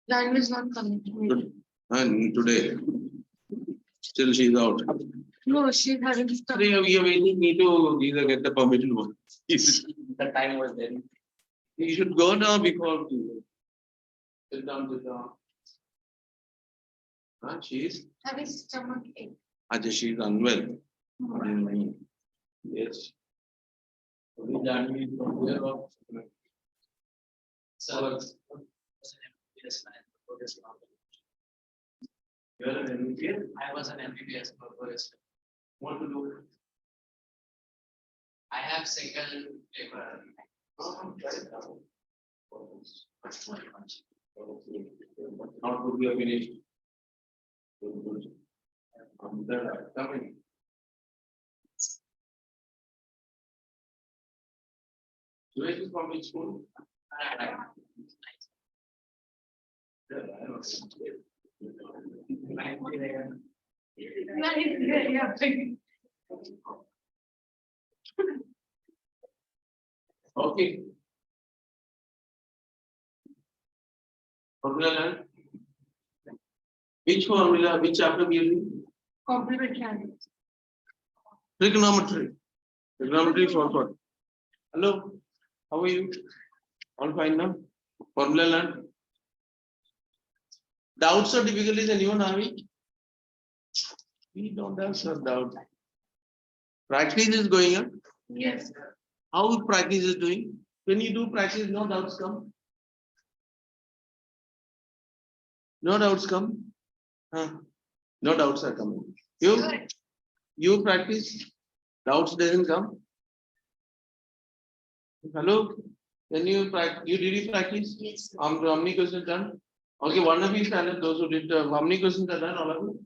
Language not coming to me. And today, still she's out. No, she hasn't started. We are waiting me to either get the permission. The time was there. You should go now before. Sit down, sit down. She's Having stomach ache. Ajay, she's unwell. Yes. We done we from here of So, you're an MBBS. I was an MBBS corporate. What to do? I have single paper. Not to be a finished. Coming. Where is from which school? Okay. Formula. Which formula? Which chapter we are doing? Complementary angles. Trigonometry. Trigonometry for what? Hello. How are you? All fine now? Formula learned? Doubts or difficulties anyone having? We don't have some doubt. Practice is going on. Yes. How practice is doing? When you do practice, no doubts come. No doubts come. No doubts are coming. You practice, doubts doesn't come. Hello, can you practice? Did you practice? Yes. How many questions done? Okay, one of you stand. Those who did. How many questions are done? All of you.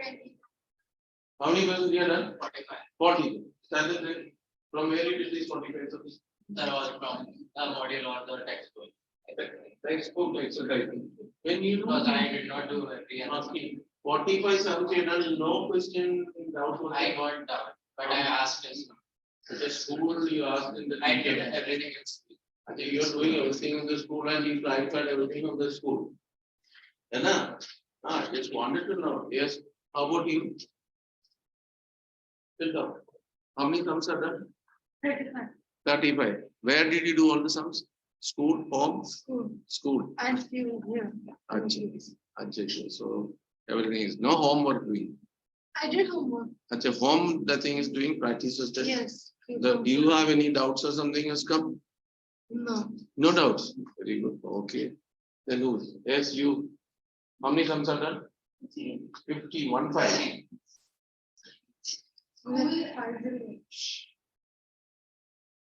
20. How many questions you have done? 45. 40. Standard. From where you did these 45? That was from the module or the textbook. Textbook exercise. When you Because I did not do every 45 subject done, no question doubt. I got doubt, but I asked him. At the school, you asked in the. I did everything in school. Okay, you are doing everything in the school and you clarified everything of the school. I just wanted to know. Yes. How about you? Sit down. How many sums are done? 35. 35. Where did you do all the sums? School, home? School. School. And few here. Ajay. So everything is no homework doing. I did homework. Ajay, home the thing is doing practice is just. Yes. Do you have any doubts or something has come? No. No doubts. Very good. Okay. Then who? Yes, you. How many sums are done? 50. 1 5.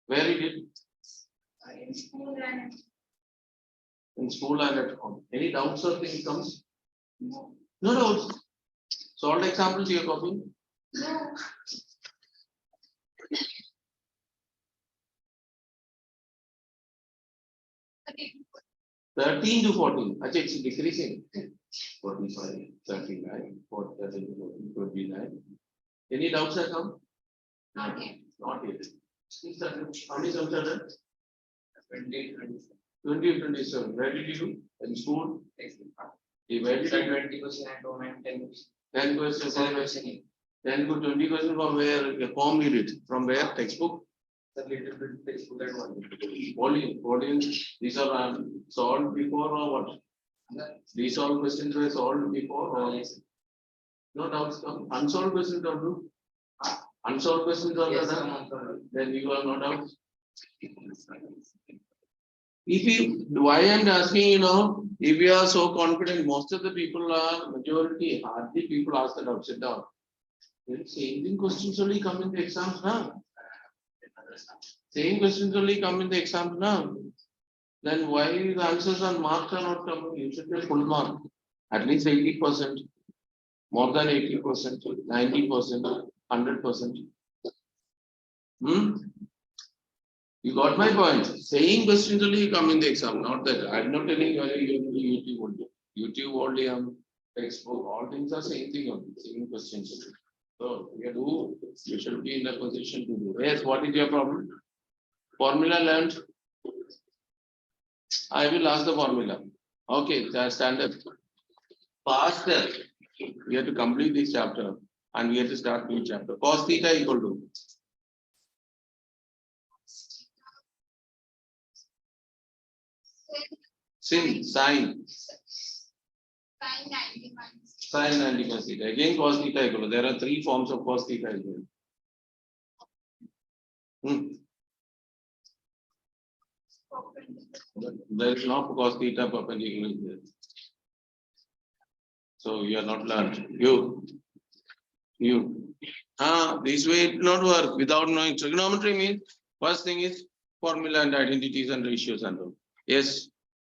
Where you did? In school and In school and at home. Any doubts or thing comes? no. No doubts. So all the examples you are copying? No. Okay. 13 to 14. Actually, it's decreasing. 45, 39, 40, 29. Any doubts have come? Not yet. Not yet. How many sums are done? 20, 20 and 27. Where did you do? In school? Where did you 20% at home and 10%. 10 questions. 10%. 10 to 20 questions from where? Home you did. From where? Textbook? The little bit textbook that one. Volume. These are solved before or what? These all questions were solved before or no doubts come. Unsolved questions don't do. Unsolved questions are Yes, done. Then you are no doubts. If you, why I am asking, if you are so confident, most of the people are majority, hardly people ask the doubt. Sit down. Same questions only come in the exams now. Same questions only come in the exams now. Then why the answers on marks are not coming? You should get full mark. At least 80%. More than 80%, 90%, 100%. You got my point. Saying questions only come in the exam, not that. I'm not telling you YouTube only. YouTube only, textbook, all things are same thing only, same questions. So you should be in a position to do. Yes, what is your problem? Formula learned. I will ask the formula. Okay, that's standard. Faster. We have to complete this chapter and we have to start new chapter. Cos theta equal to sin sine Sin 90 minus. sine 90 minus theta. Again cos theta equal to. There are three forms of cos theta as well. There is no cos theta perpendicular there. So you are not learned. You. This way it will not work without knowing trigonometry means first thing is formula and identities and ratios and all. Yes,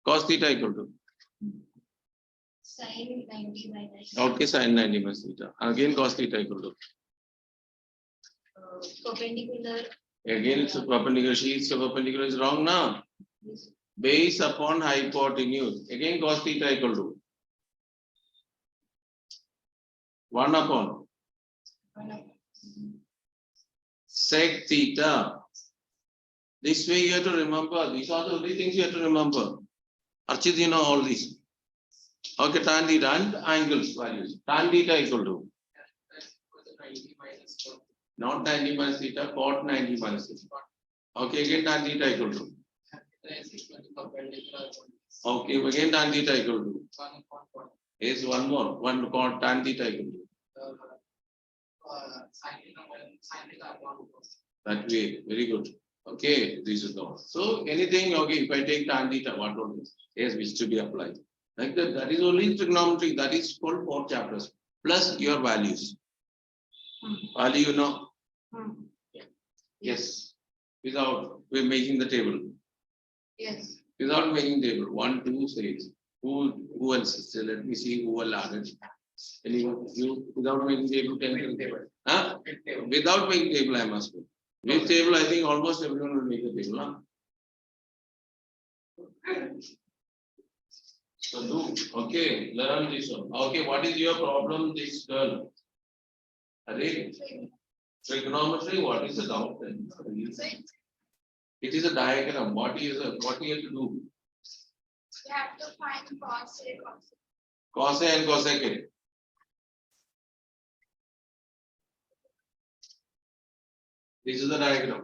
cos theta equal to. Sin 90 minus. Okay, sin 90 minus theta. Again cos theta equal to. Perpendicular. Again it's a perpendicular. Sheets of perpendicular is wrong now. Base upon hypotenuse. Again cos theta equal to 1 upon sec theta. This way you have to remember. These are the only things you have to remember. Archit, you know all these. Okay, tan theta and angles values. Tan theta equal to. Not 90 minus theta, cot 90 minus theta. Okay, again tan theta equal to. Okay, again tan theta equal to. Is one more. One cot tan theta equal to. That way, very good. Okay, this is all. So anything, okay, if I take tan theta, what will this? Yes, which to be applied. Like that, that is only trigonometry. That is called 4 chapters. Plus your values. Value, you know. Yes. Without we're making the table. Yes. Without making table. 1, 2, 6. Who else? So let me see who will add it. Anyone? You without making table, 10 table. Huh? Without making table, I must go. With table, I think almost everyone will make a table. Huh? So do okay, learn this one. Okay, what is your problem, this girl? Array? Trigonometry, what is the doubt then? It is a diagram. What do you have to do? You have to find cos A, cos A. Cos A and cosec A. This is the diagram.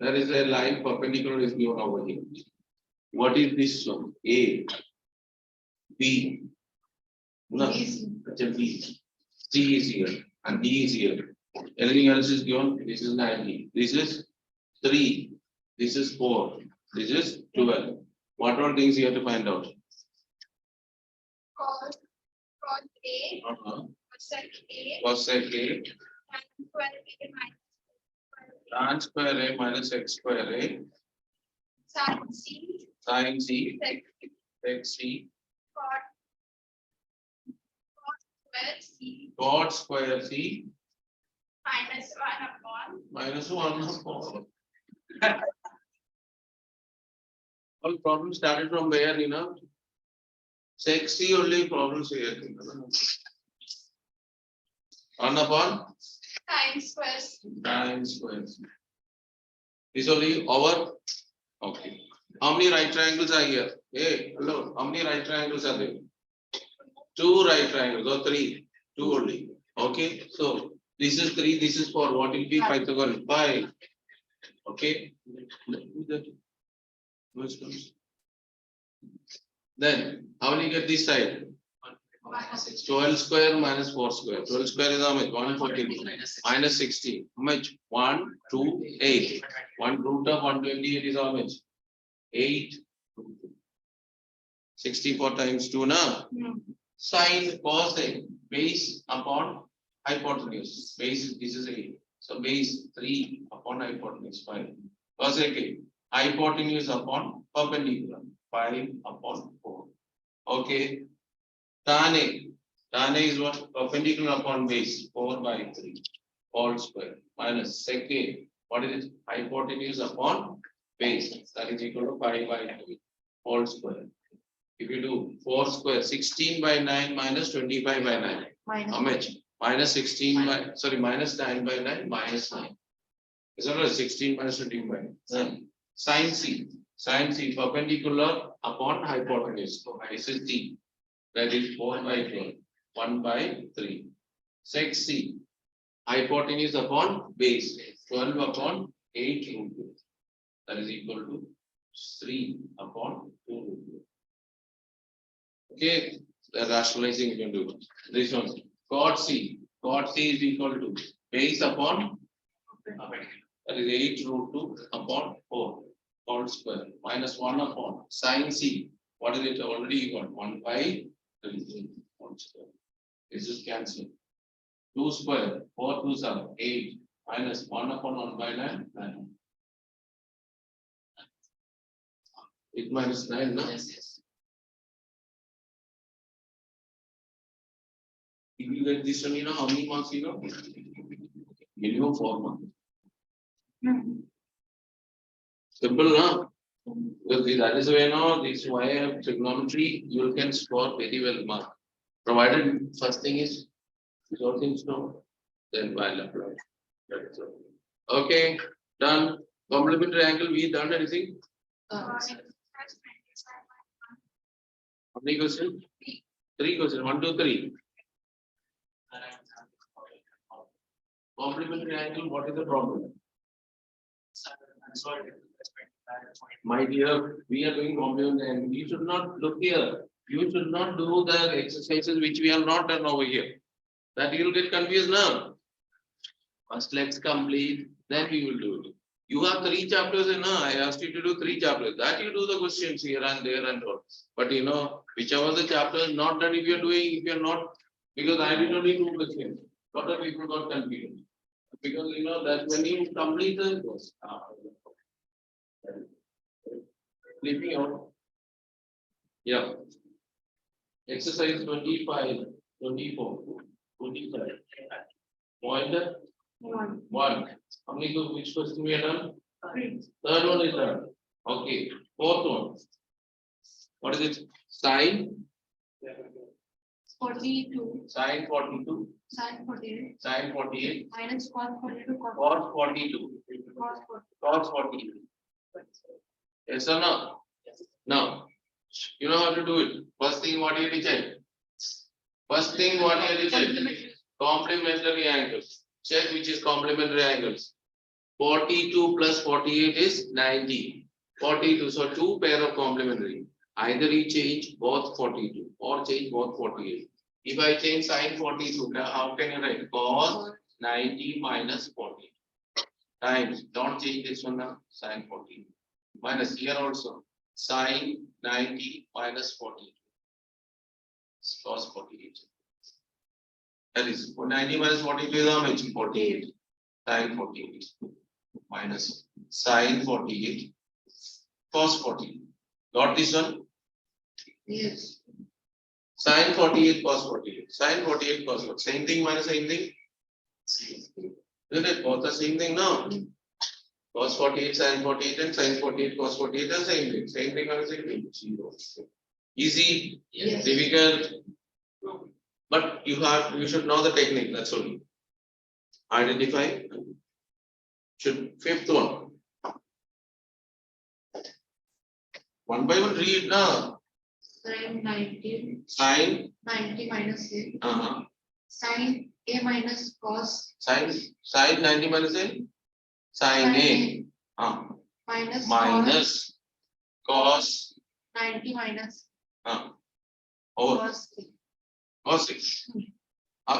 There is a line perpendicular is given over here. What is this one? A, B, no, it's a B. C is here and D is here. Anything else is given? This is 90. This is 3. This is 4. This is 12. What are things you have to find out? Cos A, cosec A, Cosec A, tan square A minus tan square A minus x square A, sin C, sin C, sec sec C, cot square C cot square C, minus 1 upon minus 1 upon. All problems started from where, you know? Sec C only problems here. 1 upon sin square C. sin square C. Is only over. Okay. How many right triangles are here? Hey, hello. How many right triangles are there? 2 right triangles or 3? 2 only. Okay. So this is 3. This is 4. What will be Pythagorean? 5. Okay. Then how will you get this side? 12 square minus 4 square. 12 square is how much? 114 minus 16. How much? 1, 2, 8. 1 root of 128 is how much? 8. 64 times 2 now. Sine cos A base upon hypotenuse. Base this is 8. So base 3 upon hypotenuse 5. Cos A hypotenuse upon perpendicular 5 upon 4. Okay. Tan A is what? Perpendicular upon base 4 by 3 all square minus sec A. What is it? Hypotenuse upon base, that is equal to 5 by 3 all square. If you do 4 square, 16 by 9 minus 25 by 9. How much? Minus 16 by, sorry, minus 9 by 9 minus 9. Is that right? 16 minus 25 by 9. Sin C. Sin C perpendicular upon hypotenuse. So this is C. That is 4 by 12. 1 by 3. Sec C. Hypotenuse upon base. 12 upon 8 root 2. That is equal to 3 upon 2 root 2. Okay. The rationalizing you can do. This one. Cot C. Cot C is equal to base upon that is 8 root 2 upon 4 whole square minus 1 upon sin C. What is it already you got? 1 by 3 whole square. This is cancelled. 2 square 4 2s are 8 minus 1 upon 1 by 9 9. It minus 9 no? Yes. If you get this one, you know how many marks you know? Minimum 4 marks. Simple, no? Because that is why now this is why I have trigonometry, you can score very well mark. Provided first thing is all things no, then while apply. That is all. Okay, done. Complementary angle, we done anything? How many questions? 3 questions. 1, 2, 3. Complementary angle, what is the problem? My dear, we are doing complementary angle. You should not look here. You should not do the exercises which we have not done over here. That you will get confused now. First, let's complete, then we will do it. You have 3 chapters in I asked you to do 3 chapters. That you do the questions here and there and all. But you know, whichever the chapter is not done, if you are doing, if you are not, because I did only 2 questions. Lot of people got confused. Because you know that when you complete the course, sleeping out. Yeah. Exercise 25, 24, 25. Pointer 1. How many which question we have done? 3. Third one is done. Okay. Fourth one. What is it? Sine 42. Sine 42. Sin 48. Sine 48. Minus cos 42. Cos 42. Cos 40. Cos 42. Yes or no? Now, you know how to do it. First thing, what you check? First thing, what you check? Complementary angles. Check which is complementary angles. 42 plus 48 is 90. 42. So 2 pair of complementary. Either you change both 42 or change both 48. If I change sin 42, now how can you write? Cos 90 minus 40 times. Don't change this one now. Sin 40 minus here also. Sin 90 minus 40. Cos 48. That is 90 minus 42 is how much? 48. Sin 48 minus sin 48. Cos 40. Got this one? Yes. Sin 48 cos 48. Sin 48 cos 48. Same thing minus same thing. Isn't it? Both the same thing now. Cos 48, sin 48 and sin 48 cos 48 are same thing. Same thing minus same thing. 0. Easy. Yes. Difficult. But you should know the technique. That's all. Identify. Fifth one. One by one read now. Sin 90. Sin 90 minus A. uh-huh. Sin A minus cos. Sin 90 minus A. Sin A. Minus Cos 90 minus over cos A. cos 6.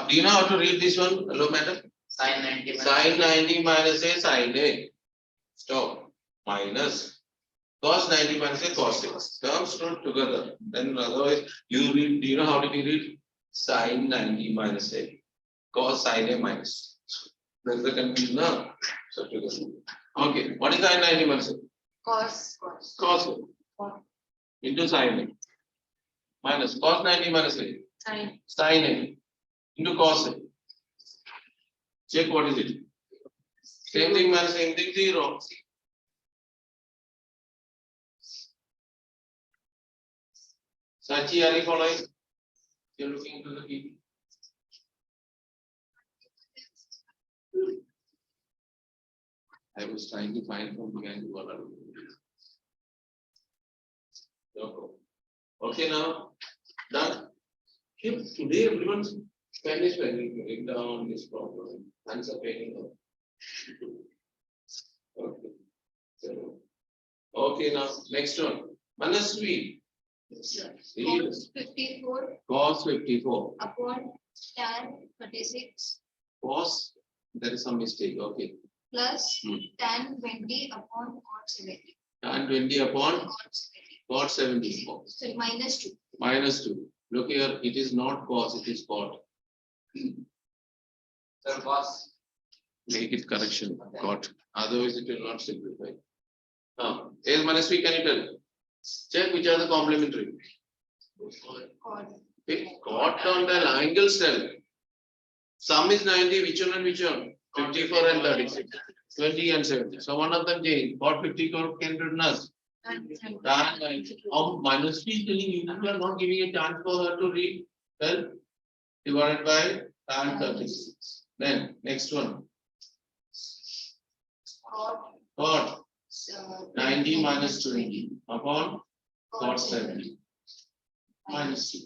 Do you know how to read this one? Hello, madam. Sin 90 Sin 90 minus A sin A. Stop. Minus cos 90 minus A cos 6. Terms stood together. Then otherwise you read. Do you know how to read? Sin 90 minus A cos sin A minus. That's the confusion now. So together. Okay. What is sin 90 minus A? Cos. Cos A into sin A minus cos 90 minus A sin A into cos A. Check what is it? Same thing minus same thing 0. Sachi, are you following? You're looking into the key. I was trying to find from behind the wall. Okay, now done. Here, today everyone's pen is paining down this problem. Hands are paining up. Okay. So, okay, now next one. Manasvi. Cos 54 Cos 54. upon tan 36 Cos, there is some mistake. Okay. plus tan 20 upon cot 70. Tan 20 upon Cot 70. cot 70. So minus 2. Minus 2. Look here, it is not cos, it is cot. Sir, cos. Make it correction, cot. Otherwise, it will not simplify. Now, here Manasvi, can you tell? Check which are the complementary. Cot. Okay, cot on the angles tell. Sum is 90, which one and which one? 54 and 36. 20 and 70. So one of them change. Cot 54 can written as tan 90. Manasvi is telling you, you are not giving a chance for her to read. Well, divided by tan 36. Then next one. Cot 90 minus 20 upon cot 70 minus 2.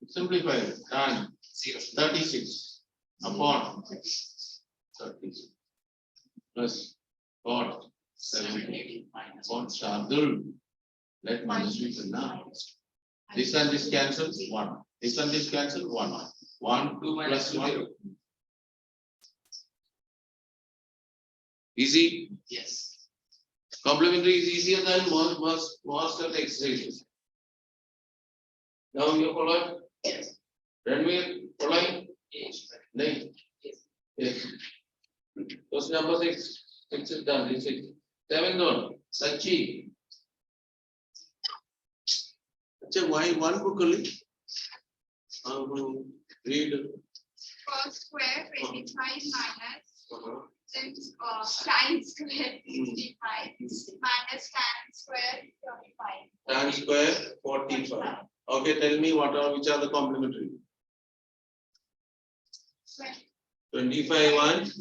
Simplify it. Tan 36 upon 36 plus cot 70 upon Shardul. Let minus be now. This and this cancels 1. This and this cancel 1. 1, 2 plus 1. Easy? Yes. Complementary is easier than most of the exercises. Now you follow? Yes. Ranveer, following? Yes. Nahi? Yes. Question number 6. 6 is done. This is 7th one. Sachi. Acha, why one book only? Read. Cos square 25 minus sin square 65 minus tan square 35. Tan square 45. Okay, tell me which are the complementary? 25 and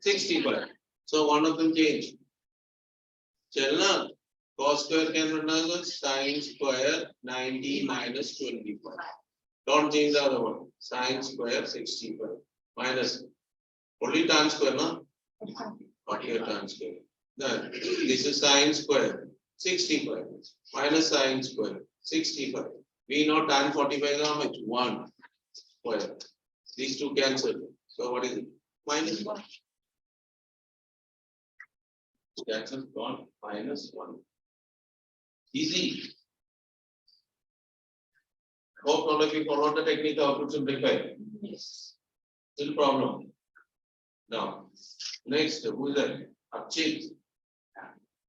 65. So one of them change. Chelna, cos square can run as sin square 90 minus 25. Don't change the other one. Sin square 65 minus only tan square, no? Not here tan square. Then this is sin square 65 minus sin square 65. We know tan 45 is how much? 1 square. These two cancel. So what is it? Minus 1. Cancel gone minus 1. Easy. Hope all of you follow the technique how to simplify. Yes. Still problem. Now, next, who is that? Archit.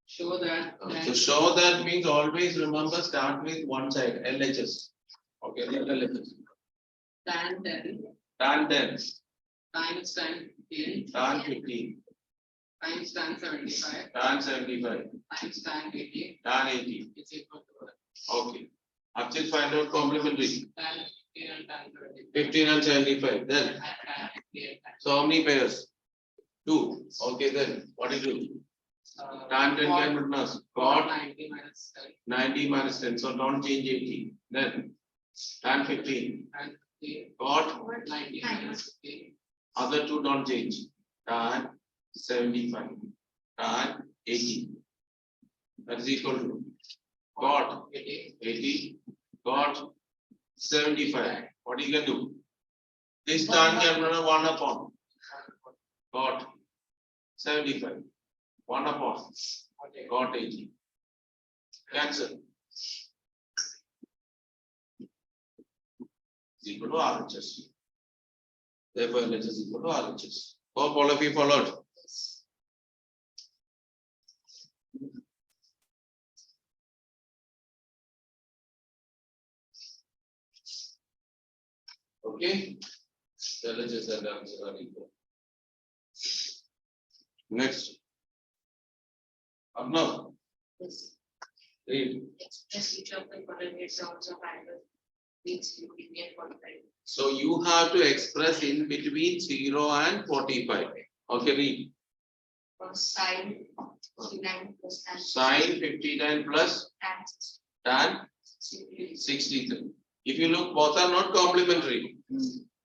Show that. So show that means always remember start with one side, LHS. Okay, LHS. Tan 10 Tan 10, times tan 15 tan 15, times tan 75 tan 75, times tan 80 tan 80. is equal to Okay. Archit, find out complementary. tan 15 and tan 30. 15 and 75. Then, And tan 80 and tan. so how many pairs? 2. Okay, then what do you do? Tan 10 can written as cot 90 minus 10 90 minus 10. So don't change 80. Then tan 15, and 15 cot 90 minus 15 other two don't change. Tan 75, tan 80. That is equal to cot 80, cot 75. What you can do? This tan can run 1 upon cot 75. 1 upon cot 80. Cancel. Is equal to RHS. Therefore, LHS is equal to RHS. Hope all of you followed. Okay. LHS and answers are equal. Next. Now, Yes. read. Express each of the coordinate terms of angle means union 45. So you have to express in between 0 and 45. Okay, read. For sine 59 plus tan Sin 59 plus tan tan 63. If you look, both are not complementary.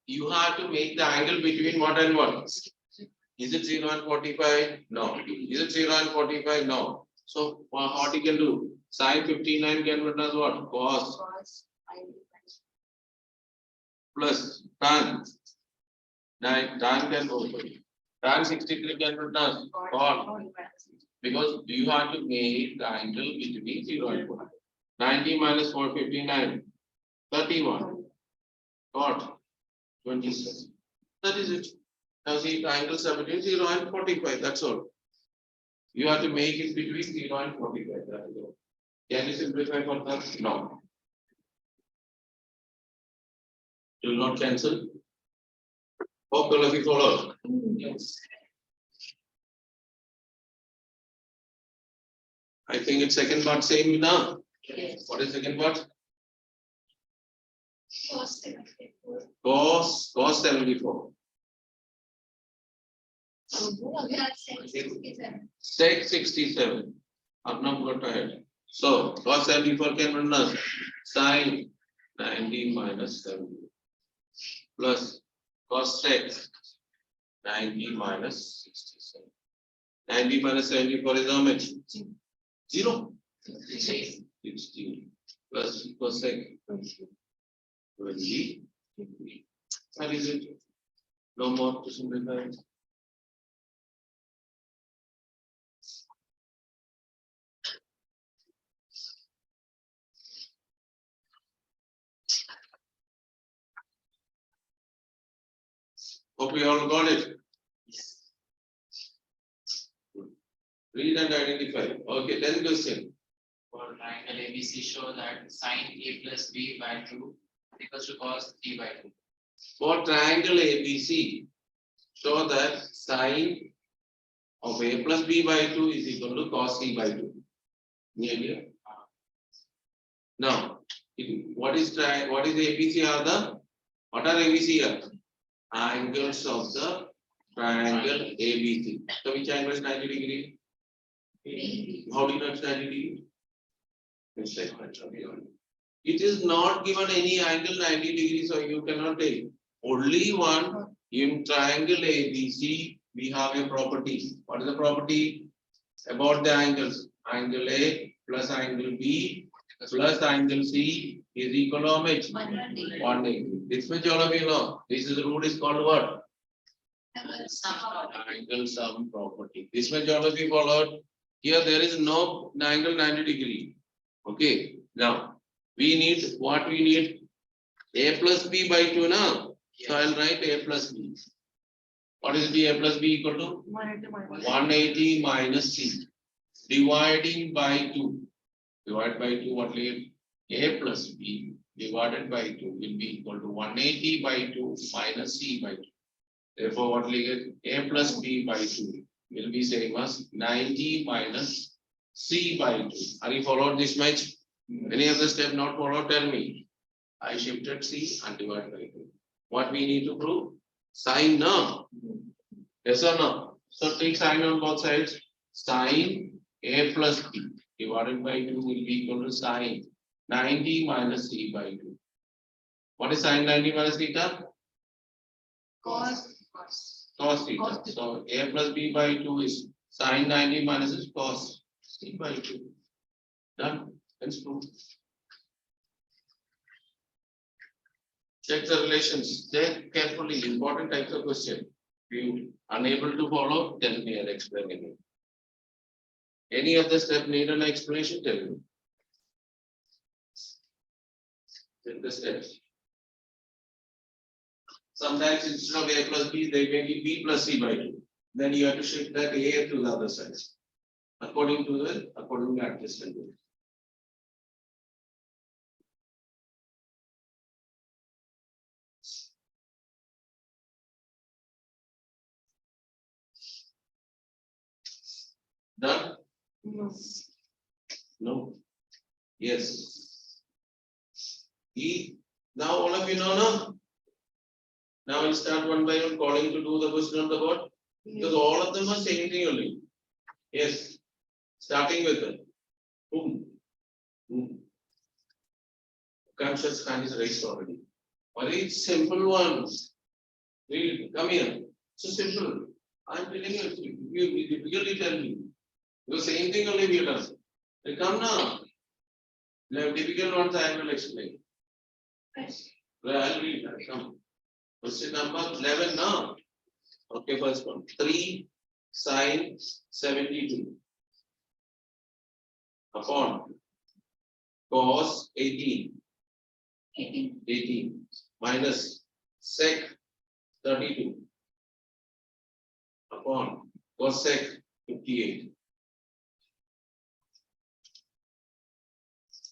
You have to make the angle between what and what. Is it 0 and 45? No. Is it 0 and 45? No. So what you can do? Sin 59 can written as what? Cos plus tan. Tan can go. Tan 63 can written as cot. Because you have to make the angle between 0 and 45. 90 minus 459. 31. Cot 27. That is it. Now see, the angles are between 0 and 45. That's all. You have to make it between 0 and 45. That is all. Can you simplify for that? No. Do not cancel. Hope all of you follow. Yes. I think it's second part same now. Yes. What is second part? Cos 74. Cos 74. That's 67. Sec 67. Arnab got ahead. So cos 74 can run as sin 90 minus 70 plus cos sec 90 minus 67. 90 minus 74 is how much? 0. 16 plus cosec 20. That is it. No more to simplify. Hope you all got it. Read and identify. Okay, 10 question. For triangle ABC, show that sin A plus B by 2 equals to cos B by 2. For triangle ABC, show that sin of A plus B by 2 is equal to cos C by 2. Near. Now, what is ABC are the? What are ABC are? Angles of the triangle ABC. So which angle is 90 degree? How do you know it's 90 degree? It is not given any angle 90 degrees, so you cannot take. Only one in triangle ABC, we have a property. What is the property? About the angles. Angle A plus angle B plus angle C is equal to how much? 180. This much all of you know. This is the rule is called what? Angle sum property. This much all of you followed. Here there is no angle 90 degree. Okay. Now we need what we need? A plus B by 2 now. So I'll write A plus B. What is B? A plus B equal to 180 minus C. Dividing by 2. Divide by 2, what will be? A plus B divided by 2 will be equal to 180 by 2 minus C by 2. Therefore, what will you get? A plus B by 2 will be same as 90 minus C by 2. Are you followed this much? Any other step not followed? Tell me. I shifted C and divided by 2. What we need to prove? Sin no. Yes or no? So take sin on both sides. Sin A plus B divided by 2 will be equal to sin 90 minus C by 2. What is sin 90 minus theta? Cos. Cos theta. So A plus B by 2 is sin 90 minus is cos C by 2. Done. Let's prove. Check the relations. Check carefully. Important types of question. If you unable to follow, tell me. I'll explain again. Any other step need an explanation? Tell me. Check the steps. Sometimes instead of A plus B, they may be B plus C by 2. Then you have to shift that A to the other side. According to adjustment. Done? No. Yes. Now all of you know now. Now we'll start one by one calling to do the question on the board. Because all of them are same thing only. Yes. Starting with whom? Conscious hand is raised already. Very simple one. Read, come here. So simple. I'm telling you, you difficultly tell me. The same thing only we have done. They come now. The difficult ones I will explain. Well, I'll read that. Come. Question number 11 now. Okay, first one. 3 sin 72 upon cos 18 minus sec 32 upon cosec 58.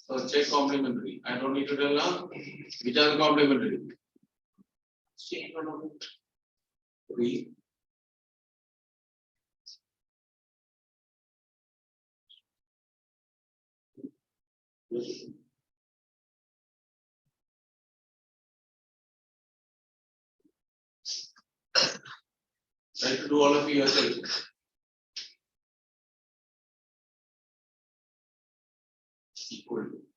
So check complementary. I don't need to tell now which are complementary. 3 try to do all of you yourself. Equal to.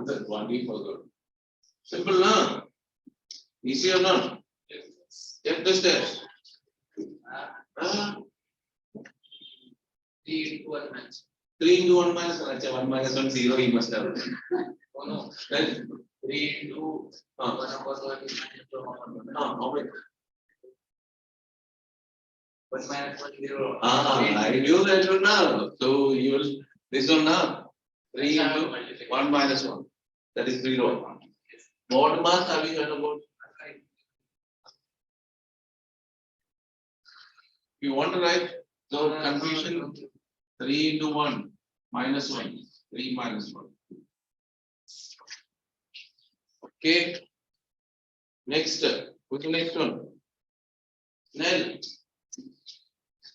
That one we forgot. Simple now. Easy or not? Check the steps. 3 into 1 minus. 3 into 1 minus 1. 1 minus 1 0 you must have. Oh no. Then 3 into 1 upon 1 is minus 1. how many? 1 minus 1 0. I knew that one now. So you will this one now. 3 into 1 minus 1. That is 0. Mod mass have you heard about? You want to write? So confusion 3 into 1 minus 1. 3 minus 1. Okay. Next. What's the next one? Nell.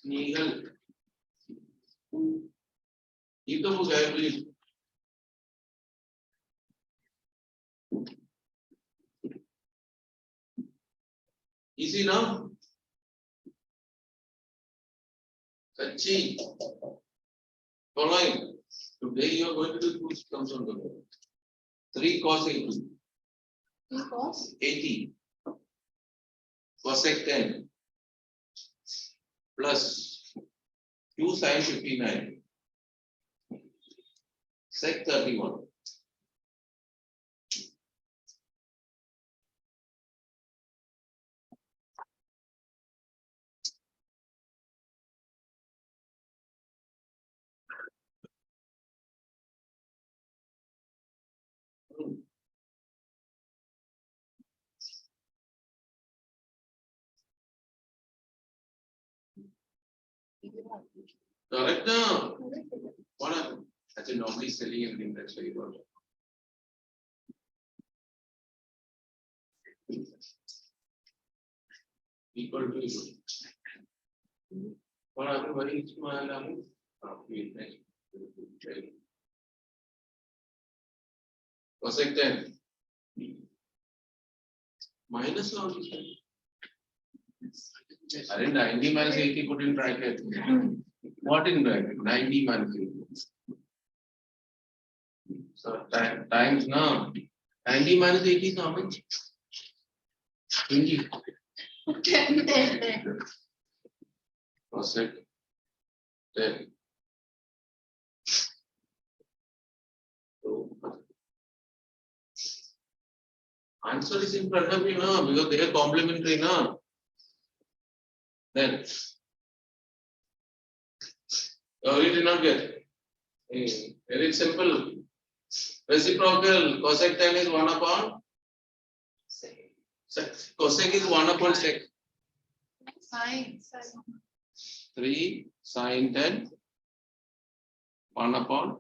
Nihal. Keep the book, please. Easy now? Sachi. Following. Today you are going to do two terms on the board. 3 cos 80. 3 cos 80. Cosec 10. Plus 2 sin 59. Sec 31. Correct now. What happened? That's a normally selling anything, that's very good. Equal to equal. What happened? What is my level? Next. Cosec 10. Minus or I didn't 90 minus 80 put in bracket. What in bracket? 90 minus 80. So times now. 90 minus 80 is how much? 20. 10. Cosec 10. So answer is in front of you now because they are complementary now. Then oh, you did not get. Very simple. Reciprocal cosec 10 is 1 upon sec. Cosec is 1 upon sec. Sine. 3 sin 10. 1 upon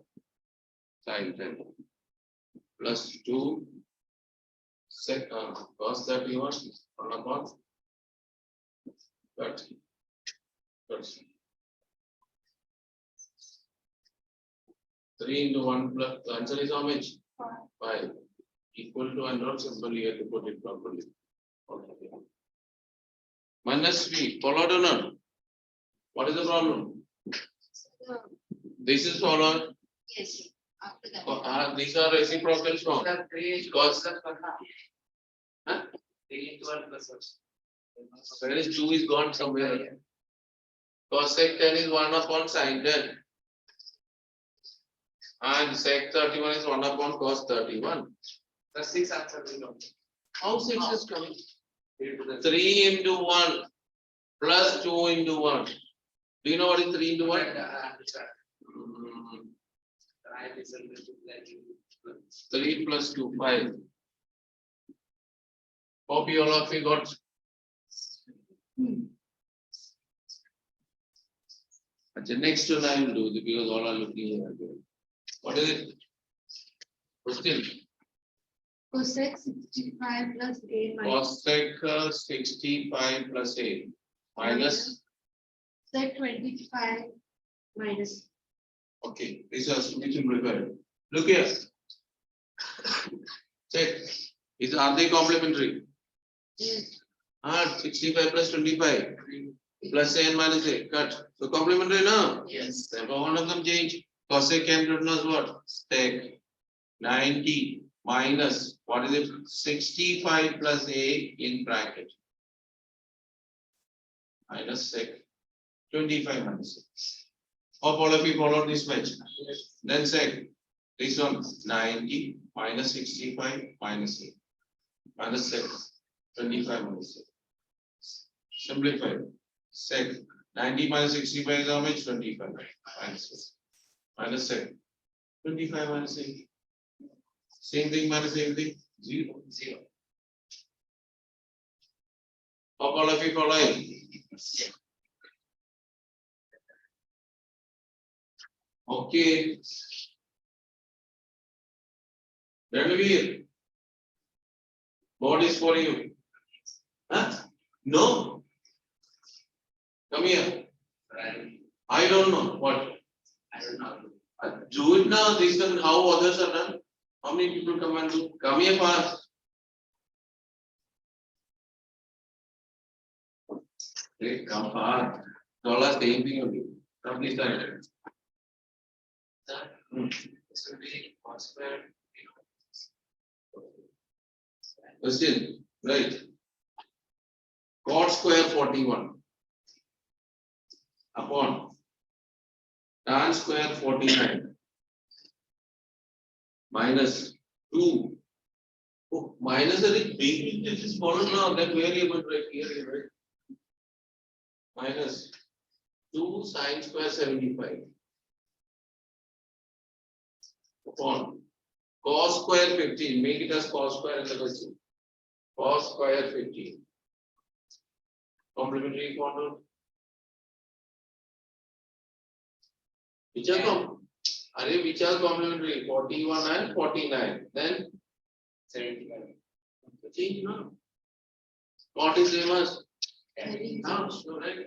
sin 10. Plus 2 sec cos 31 1 upon 30. 3 into 1 plus the answer is how much? 5. Equal to and not simple, you have to put it properly. Okay. Minus V, followed or not? What is the problem? This is followed. Yes, after that. These are reciprocals from. Cos. Huh? 3 into 1 plus 1. Where is 2 is gone somewhere. Cos sec 10 is 1 upon sin 10. And sec 31 is 1 upon cos 31. The 6 answer we know. How 6 is coming? 3 into 1 plus 2 into 1. Do you know what is 3 into 1? Mm, 3 plus 2, 5. Hope you all of you got. The next one I will do because all are looking here. What is it? Question. Cosec 65 plus a minus Cosec 65 plus 8 minus. sec 25 minus. Okay, this has to be simplified. Look here. Check. Are they complementary? Yes. 65 plus 25 plus a and minus a. Cut. So complementary now? Yes. Therefore, one of them change. Cosec can written as what? Sec 90 minus what is it? 65 plus a in bracket. Minus sec 25 minus 6. Hope all of you follow this match. Then sec this one 90 minus 65 minus 8 minus sec 25 minus 6. Simplify. Sec 90 minus 65 is how much? 25 minus 6 minus sec 25 minus 8. Same thing minus same thing 0. Hope all of you follow. Okay. Ranveer, what is for you? Huh? No. Come here. I don't know what. I don't know. Do it now. This is how others are done. How many people come and do? Come here fast. Hey, come fast. All are same thing only. Come this time. This will be cos square. Question, right? Cot square 41 upon tan square 49 minus 2. Oh, minus a big, this is followed now. That variable right here, right? Minus 2 sin square 75 upon cos square 15. Make it as cos square in the question. Cos square 15. Complementary quadrant. Which are complementary? 41 and 49. Then 75. change now. What is same as? Now, So right.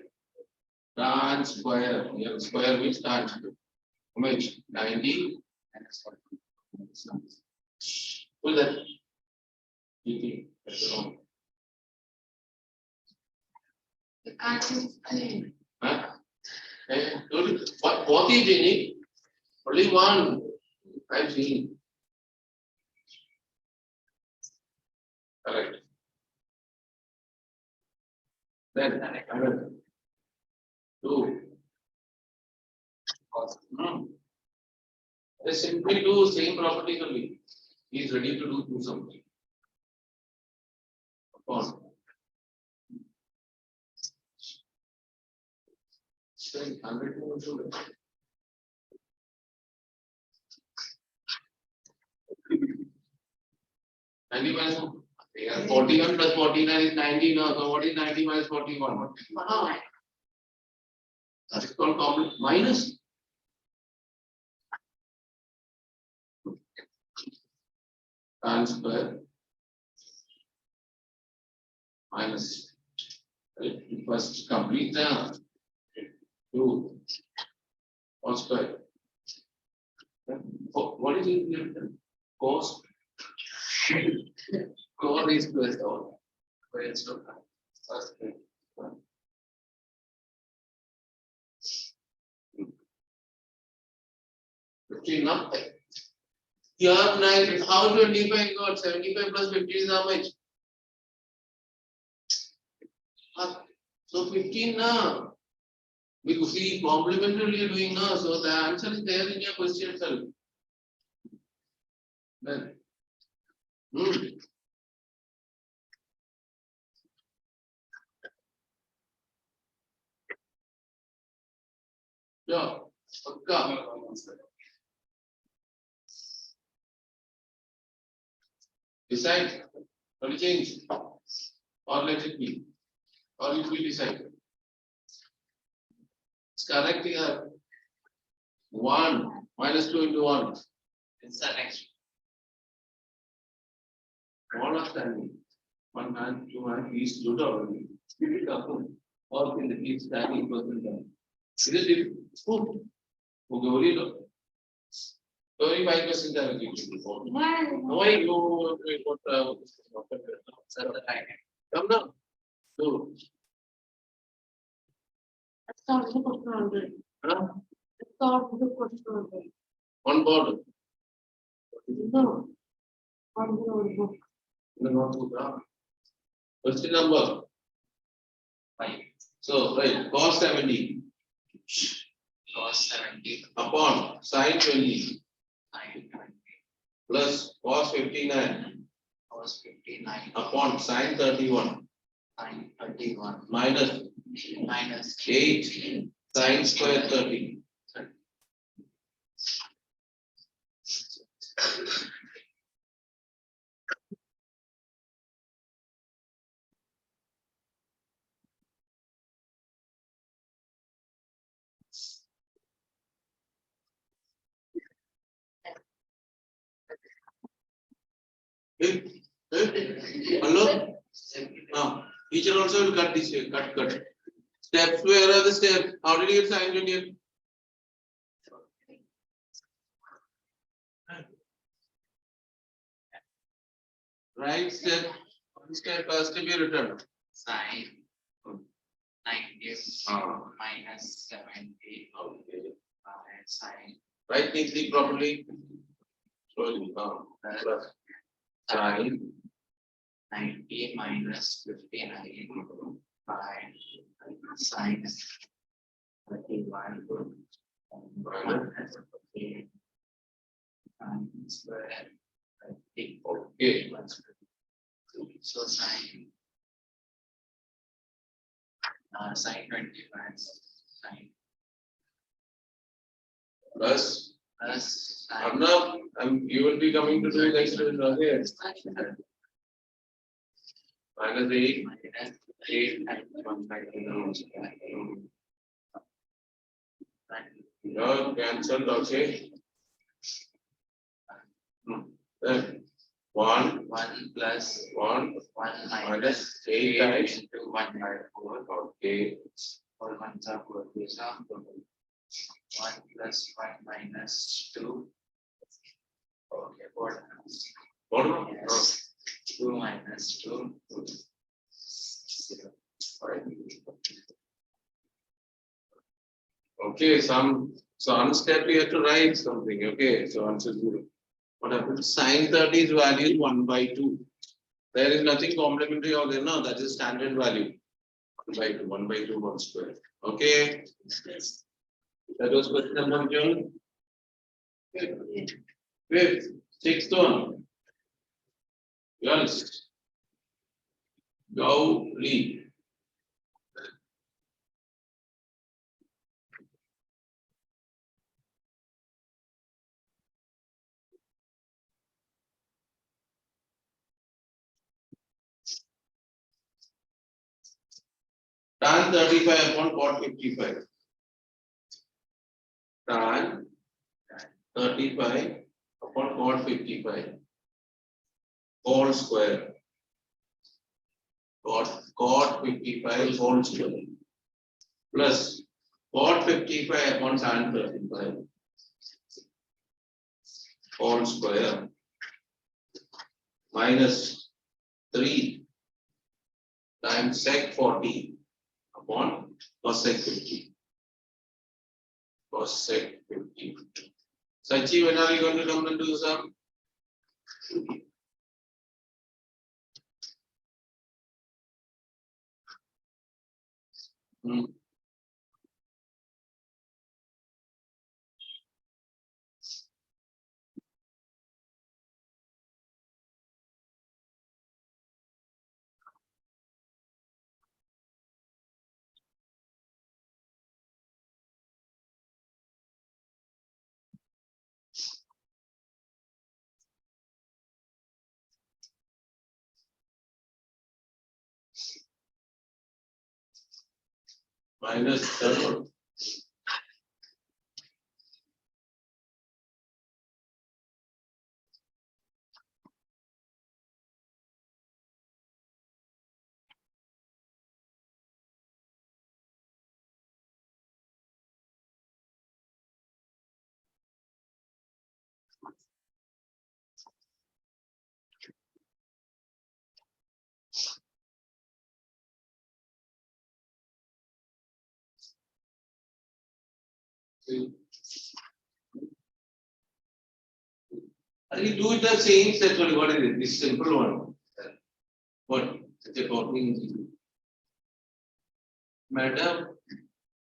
Tan square. You have square which tan? How much? 90. Pull that. That's wrong. the answers clear. Huh? What both is changing? Only one. I've seen. Correct. Then another 2. They simply do same property only. He is ready to do something. Upon. Saying 100 more to 90 minus 41 plus 49 is 90 now. So what is 90 minus 41? That is called complement minus. Tan square minus. Right? First complete the 2 cos square. What is it? Cos. Cos is plus all. First. 15 now. You have 9. How 25 got 75 plus 15 is how much? So 15 now. Because see, complementarily doing now, so the answer is there in your question itself. Then, yeah, okay. Decide, or change, or let it be, or it will decide. It's correct here. 1 minus 2 into 1. It's the next. All are standing. 1 hand, 2 hand, is stood already. Speed it up. All in the keep standing person down. Is it food? Okay, what do you do? 35% allocation. Why you put come now? Do. Let's start with the question already. Huh? Let's start with the question already. One board. No. On the notebook. The notebook. Question number 5. so right cos 70 Cos 70 upon sin 20 sin 20 plus cos 59 cos 59 upon sin 31 sin 31 minus minus 8 sin square 30. Hello? Teacher also will cut this here, cut. Steps, where are the steps? How did you get sin 20? Right step, one step has to be written. sin 90 minus 70 Okay. sin Write neatly properly. Slowly. Plus sin 90 minus 59 by sin 31 minus 8 square 30. Okay. So sin 25 sin Plus sin Arnav, you will be coming to do next one. Okay. Minus 8. minus 8 and 1 by 2. No, cancelled. Okay. Then 1 1 plus 1 1 minus minus 8 8 times. into 1 by 4. Okay. 4 ones are 4. 1 plus 1 minus 2. Okay, 4 times. What about? Yes. 2 minus 2. 0. Okay, some step we have to write something. Okay, so answer 0. What happens? Sin 30 is value 1 by 2. There is nothing complementary out there, no, that is standard value. 1 by 2, 1 by 2, 1 square. Okay. That was question number 1. Fifth, sixth one. Yes. Gauri. Tan 35 upon cot 55. Tan 35 upon cot 55. Whole square. cot 55 whole square plus cot 55 upon tan 35 whole square minus 3 times sec 40 upon cosec 50. Cosec 50. Sachi, when are you going to come and do some? Minus 7. Are you do it the same step? What is it? This simple one. What? Such a talking. Madam,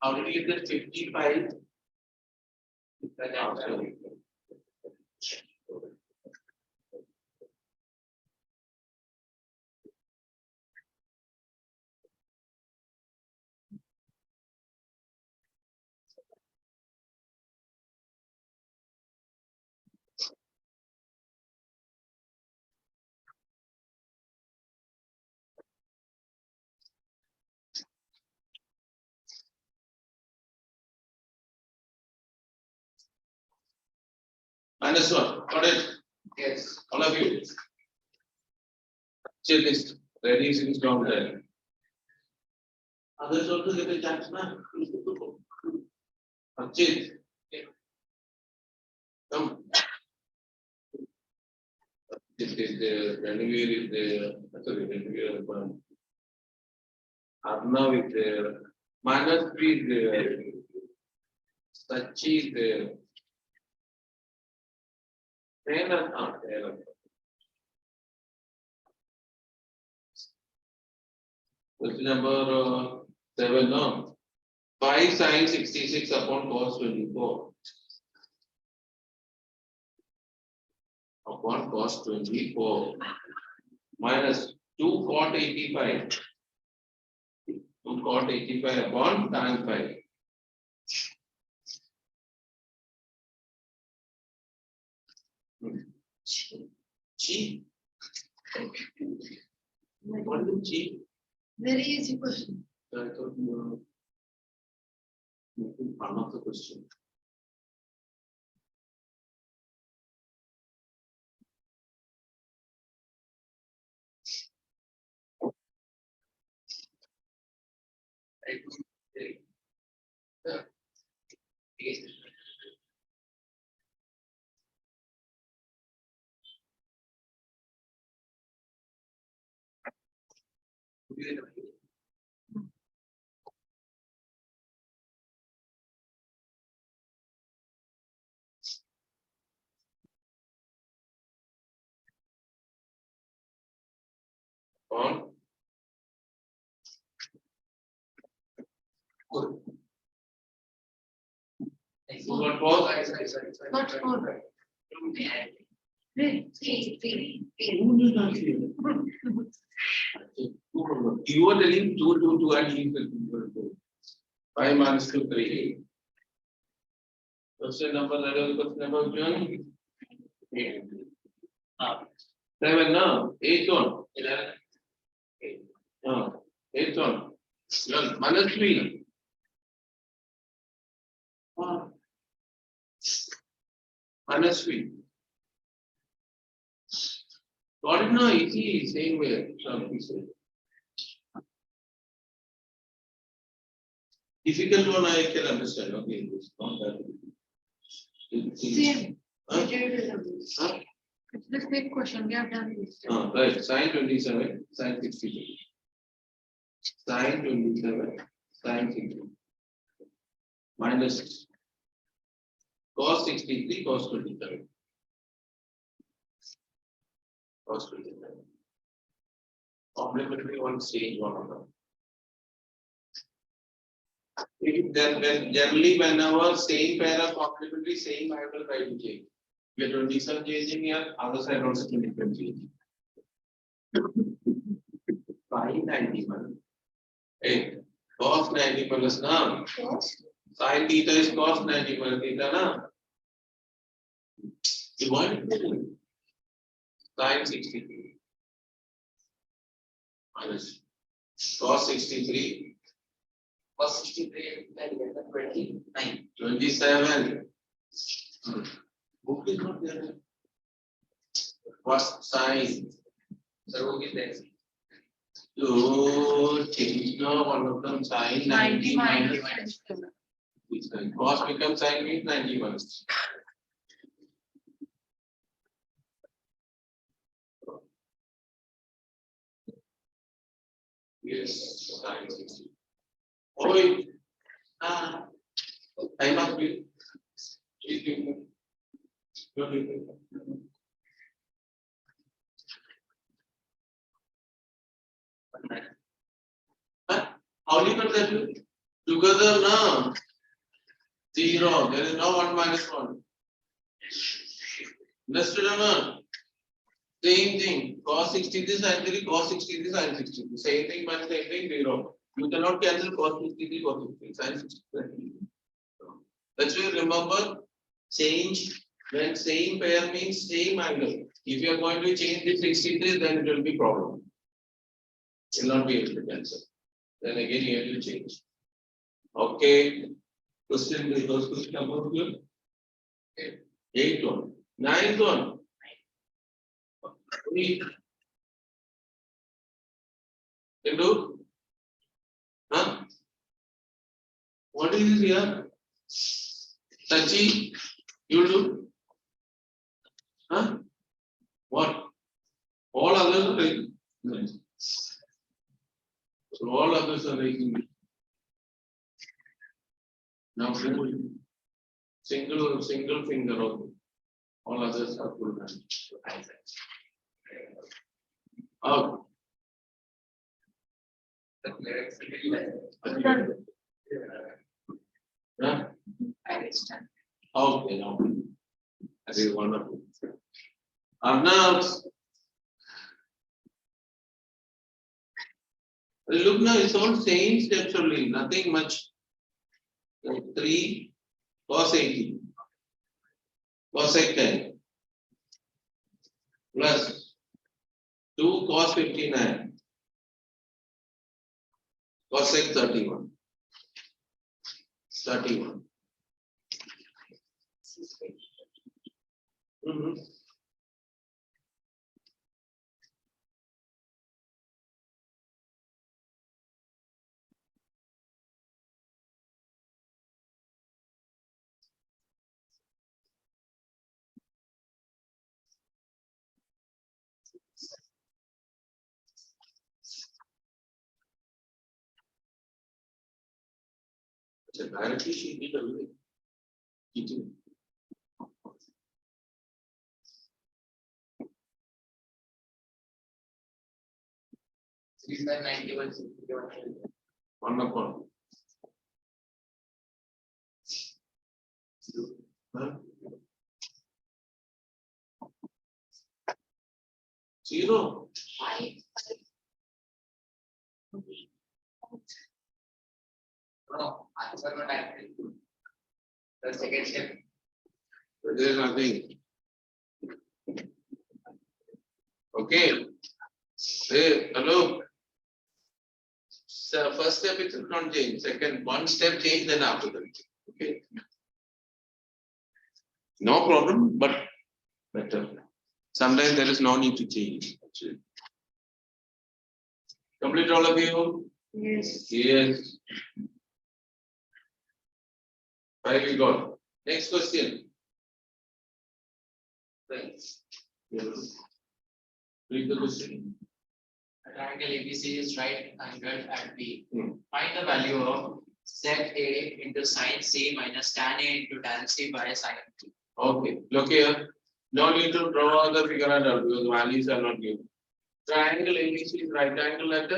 how did you get that 55? Minus 1. Got it? Yes. All of you. Chill list. Ready since down there. Others also get a chance now. Chill. Come. This is the Ranveer is there. Sorry, Ranveer is there. Arnav is there. Manas is there. Sachi is there. Taylor, Taylor. Question number 7, no? 5 sin 66 upon cos 24. Upon cos 24 minus 2 cot 85. 2 cot 85 upon tan 5. Chi. What is chi? Very easy question. I thought you were making fun of the question. On. What was? Not 4. 3. You were telling 2, 2, 2 and he said 2. 5 minus 2, 3. Question number that was question number 1. 7, no? 8 one. 11. 8 one. Minus 3. Minus 3. Got it now? Easy, same way. Some people. Difficult one I can understand. Okay, it's not that. Same. Huh? Huh? It's the same question we have done this. Right, sine 27, sine 62. Sine 27, sine 62. Minus cos 63, cos 27. Cos 27. Complementary one change one of them. Then when generally whenever same pair of complementary, same angle try to change. We are 27 changing here, other side also 27 changing. Sine 91. Hey, cos 91 is now. Sin theta is cos 91 theta na. You want it? Sin 63 minus cos 63. Cos 63 and 29. 27. Book is not there. What's sin? So who is there? So change now one of them sin 90 minus cos becomes sin means 90 minus. Yes, sin 60. Oh, wait. I must be. How do you put that together now? 0. There is no 1 minus 1. Understood or not? Same thing. Cos 63 sin 3, cos 63 sin 63. Same thing, but same thing, 0. You cannot cancel cos 63, cos 63, sin 63. That's why remember, change when same pair means same angle. If you are going to change the 63, then it will be problem. You will not be able to cancel. Then again you have to change. Okay. Question the first question about here. 8th one. 9th one. Can do? Huh? What is this here? Sachi, you do? Huh? What? All others are raising. So all others are raising. Now single finger also. All others are full hand. Out. Huh? Okay, now. That is wonderful. Arnav. Look now, it's all same steps only, nothing much. So 3 cos 80 cosec 10 plus 2 cos 59 cosec 31. So directly she did away. Eating. One upon. Huh? 0. No, answer not accurate. The second step. There is nothing. Okay. Hey, hello. So first step it will not change. Second, one step change, then after that. Okay. No problem, but better. Sometimes there is no need to change. Actually. Complete all of you? Yes. Yes. Very good. Next question. Thanks. Read the question. A triangle ABC is right angled at B. Hmm. Find the value of sec A into sin C minus tan A into tan C by sin B. Okay, look here. No need to draw the figure at all because values are not given. Triangle ABC is right angle at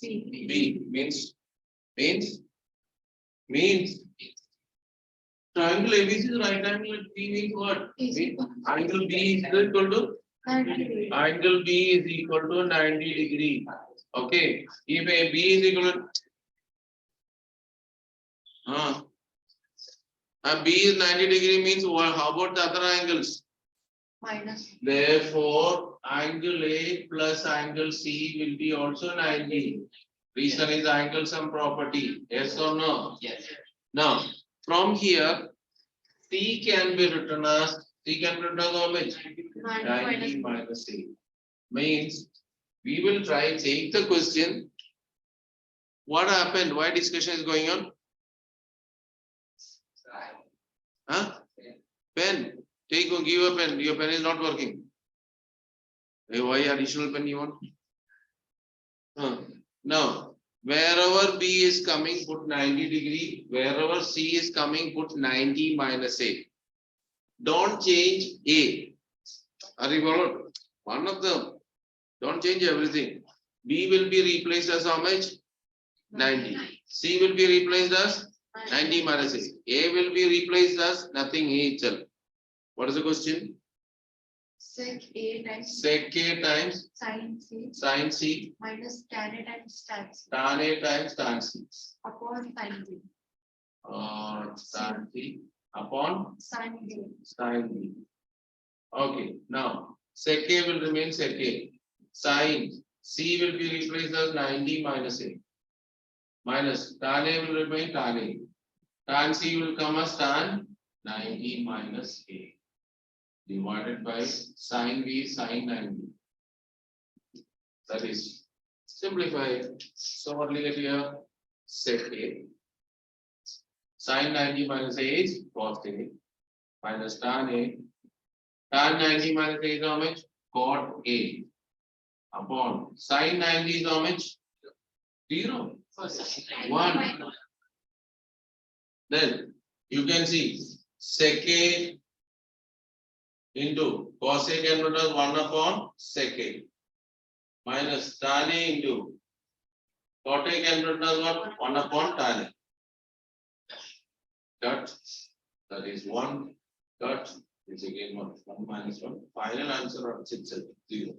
B means triangle ABC is right angle at B means what? Means angle B is equal to angle B is equal to 90 degree. Okay, if a B is equal to B is 90 degree means what? How about the other angles? Minus. Therefore, angle A plus angle C will be also 90. Reason is angle sum property. Yes or no? Yes. Now, from here, C can be written as how much? 90 minus A. Means we will try take the question. What happened? Why discussion is going on? Huh? Pen. Take or give a pen. Your pen is not working. Hey, why additional pen you want? Now, wherever B is coming, put 90 degree. Wherever C is coming, put 90 minus A. Don't change A. Are you followed? One of them. Don't change everything. B will be replaced as how much? 90. C will be replaced as 90 minus A. A will be replaced as nothing A itself. What is the question? Sec A times Sec A times sin C sin C minus tan A times tan C tan A times tan C. upon sin B. Tan C upon Sin B. sin B. Okay, now sec A will remain sec A. Sin C will be replaced as 90 minus A. Minus tan A will remain tan A. Tan C will come as tan 90 minus A. Divided by sin B sin 90. That is simplified. So what will you get here? Sec A. Sin 90 minus A is cos A minus tan A. Tan 90 minus A is how much? Cot A upon sin 90 is how much? 0. 1. Then you can see sec A into cos A can be as 1 upon sec A minus tan A into cot A can be as what? 1 upon tan A. Cut. That is 1. Cut is again 1. 1 minus 1. Final answer of itself 0.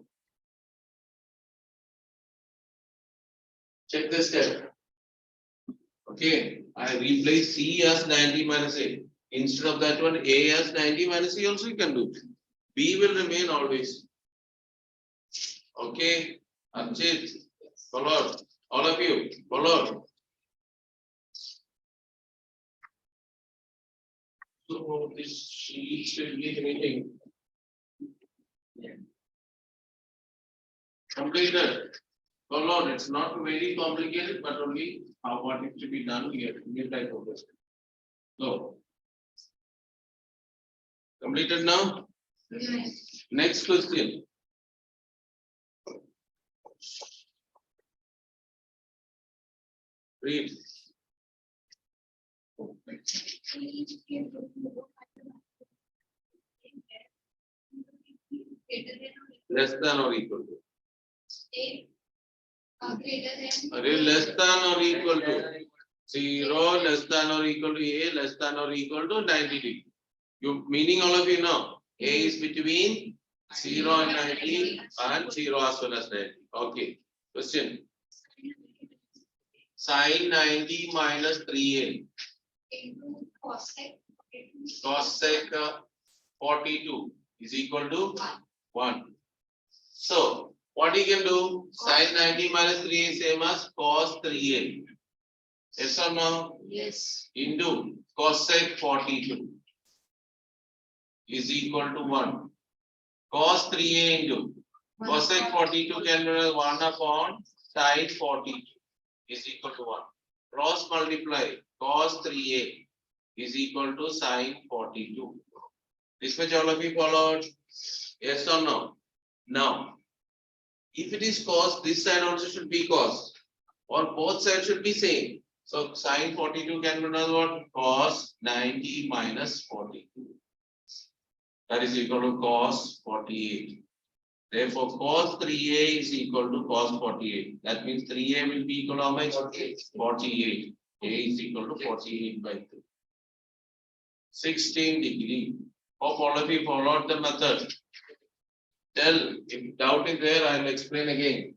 Check this step. Okay, I replace C as 90 minus A. Instead of that one, A as 90 minus A also you can do. B will remain always. Okay, Anchit, followed. All of you, followed. So this sheet will be remaining. Completed. Followed. It's not very complicated, but only how what it to be done here. New type of question. So completed now. Yes. Next question. Read. Less than or equal to. Less than or equal to 0, less than or equal to A, less than or equal to 90 degree. You meaning all of you know A is between 0 and 90 and 0 as well as 90. Okay. Question. Sin 90 minus 3A cos sec 42 is equal to 1. So what you can do? Sin 90 minus 3 is same as cos 3A. Yes or no? Yes. Into cos sec 42 is equal to 1. Cos 3A into cos sec 42 can be 1 upon sin 42 is equal to 1. Cross multiply cos 3A is equal to sine 42. This much all of you followed? Yes or no? Now, if it is cos, this side also should be cos, or both sides should be same. So sine 42 can be another what? Cos 90 minus 42. That is equal to cos 48. Therefore, cos 3a is equal to cos 48. That means 3a will be equal to how much? 48. A is equal to 48 by 2. 16 degree. Hope all of you followed the method. Tell if doubt is there, I will explain again.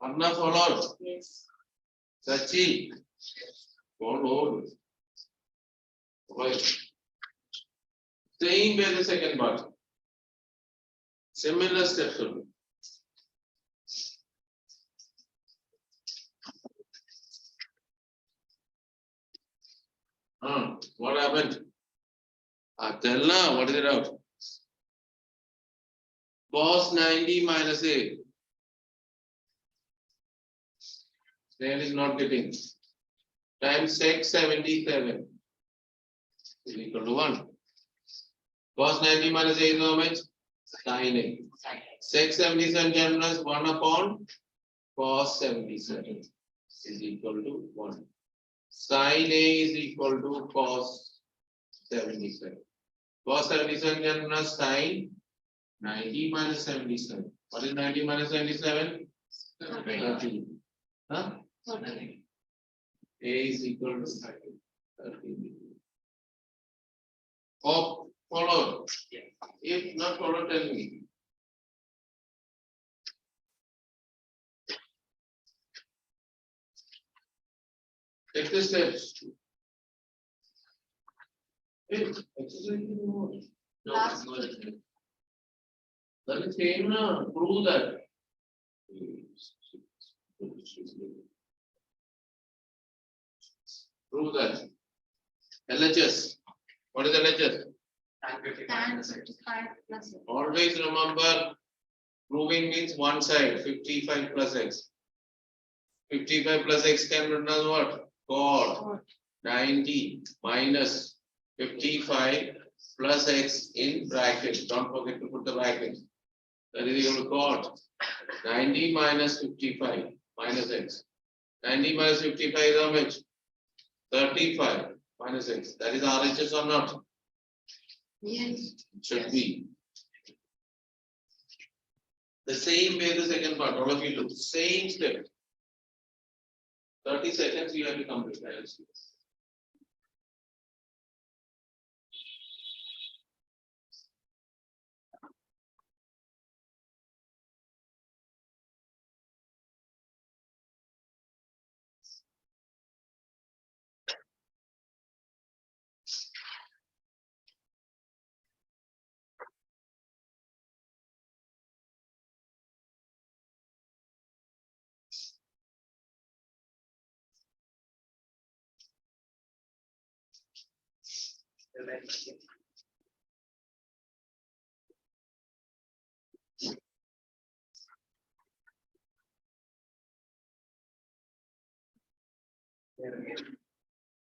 Anna followed. Yes. Sachi. Followed. Right. Same way the second part. Similar steps. What happened? Tell now, what is it out? Cos 90 minus A. Then is not getting. Times sec 77 is equal to 1. Cos 90 minus A is how much? Sin A. Sec 77 terminus 1 upon cos 77 is equal to 1. Sin A is equal to cos 77. Cos 77 terminus sin 90 minus 77. What is 90 minus 77? 30. Huh? A is equal to 30. Hope followed. If not followed, tell me. Take the steps. Hey, exercise more. Last That is same na. Prove that. Prove that. LHS. What is LHS? tan 55 plus Always remember, proving means one side, 55 plus x. 55 plus x can be written as what? Cot 90 minus 55 plus x in brackets. Don't forget to put the brackets. That is equal to cot 90 minus 55 minus x. 90 minus 55 is how much? 35 minus x. That is RHS or not? Yes. Should be. The same way the second part, all of you do. Same step. 30 seconds you have to complete.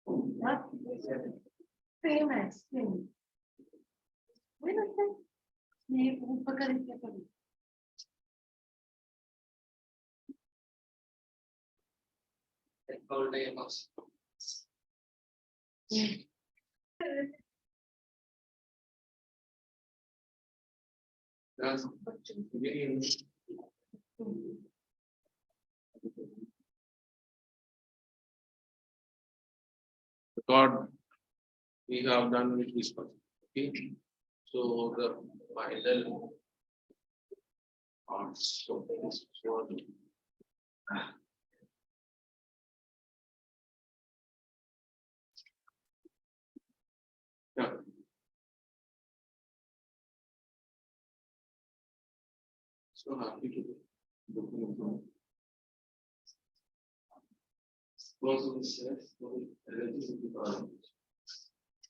What? Same as same. Wait a second. ये ऊपर का क्या करूँ? All day box. That's God, we have done with this one. Okay. So the final parts of this one. Yeah. So happy to do.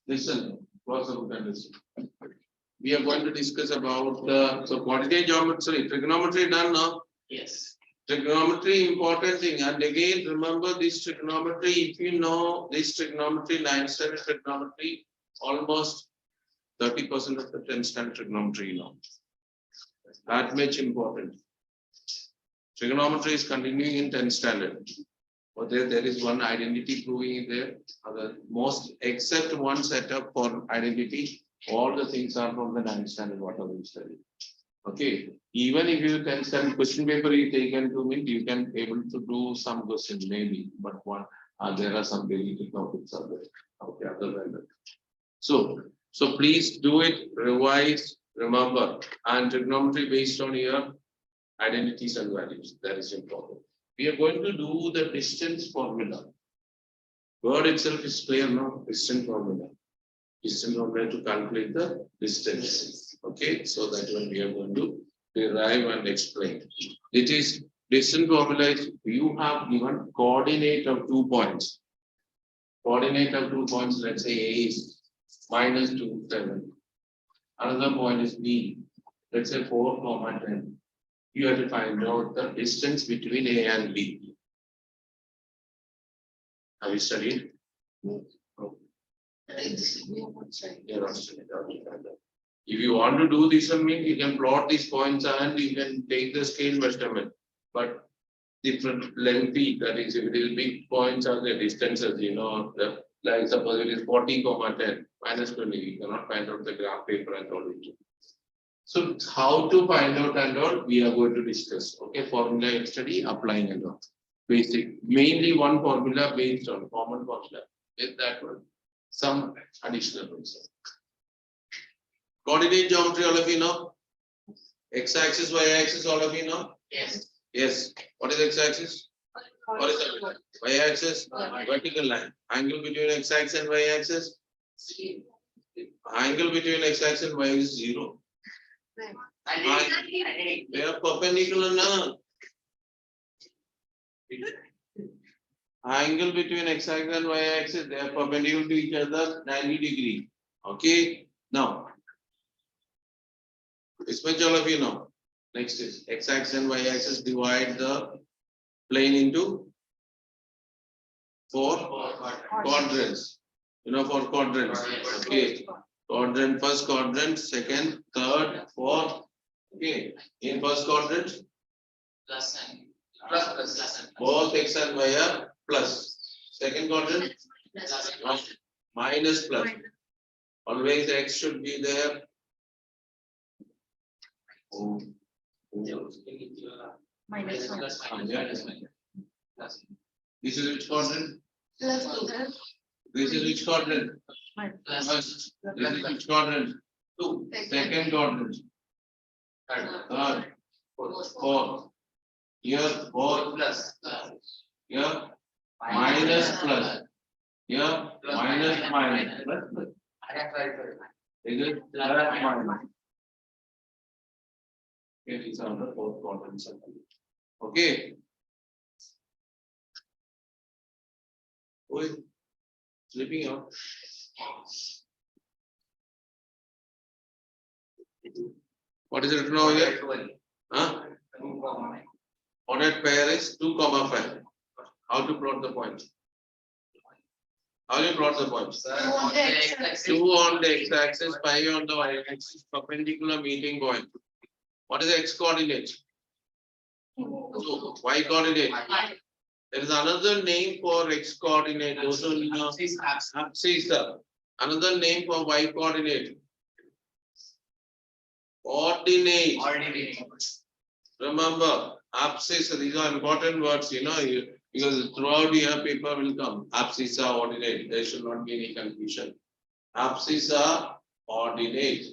Listen, we are going to discuss about the so quantitative geometry, trigonometry done now. Yes. Trigonometry, important thing. And again, remember this trigonometry. If you know this trigonometry, 9th standard trigonometry, almost 30% of the 10th standard trigonometry, you know. That much important. Trigonometry is continuing in 10th standard. But there is one identity proving there. Other most except one setup for identity. All the things are from the 9th standard, whatever you study. Okay. Even if you can send question paper you taken to me, you can able to do some questions maybe, but one there are some deleted topics are there. Okay, other than that. So please do it, revise, remember, and trigonometry based on your identities and values. That is important. We are going to do the distance formula. Word itself is clear now, distance formula. Distance formula to calculate the distance. Okay, so that one we are going to derive and explain. It is distance formula is you have given coordinate of 2 points. Coordinate of 2 points, let's say A is -2, 7. Another point is B, let's say 4, 10. You have to find out the distance between A and B. Have you studied? No. You're not studied. If you want to do this, you can plot these points and you can take the scale measurement. But different lengthy, that is, if it is big points are the distances, you know, like suppose it is 40, 10, -20, you cannot find out the graph paper and all it. So how to find out and all, we are going to discuss. Okay, formula study, applying and all. Basic, mainly one formula based on common formula. With that one, some additional ones. Coordinate geometry, all of you know. X-axis, Y-axis, all of you know. Yes. Yes. What is X-axis? Horizontal. Y-axis, vertical line. Angle between X-axis and Y-axis. Angle between X-axis and Y is 0. They are perpendicular now. Angle between X-axis and Y-axis, they are perpendicular to each other, 90 degrees. Okay. Now, this much all of you know. Next is X-axis and Y-axis divide the plane into 4 quadrants. You know, 4 quadrants. Okay. Quadrant, first quadrant, second, third, fourth. Okay. In first quadrant, Plus and both X and Y are plus. Second quadrant, minus plus. Always X should be there. Oh. Minus 1. This is which quadrant? Plus This is which quadrant? plus First. This is which quadrant? 2. Second quadrant. Third. Fourth. Here 4 plus here minus plus. Here minus minus. Is it plus minus? Okay, these are the 4 quadrants. Okay. Who is sleeping out? What is it written over here? Huh? Coordinate pair is 2, 5. How to plot the point? How do you plot the point? 2 on the x-axis, 5 on the y-axis, perpendicular meeting point. What is the x coordinate? 2. Y coordinate. There is another name for x coordinate. Also, abscissa. Another name for y coordinate. Ordinate. Remember, abscissa. These are important words, you know, because throughout your paper will come. Abscissa, ordinate. There should not be any confusion. Abscissa, ordinate.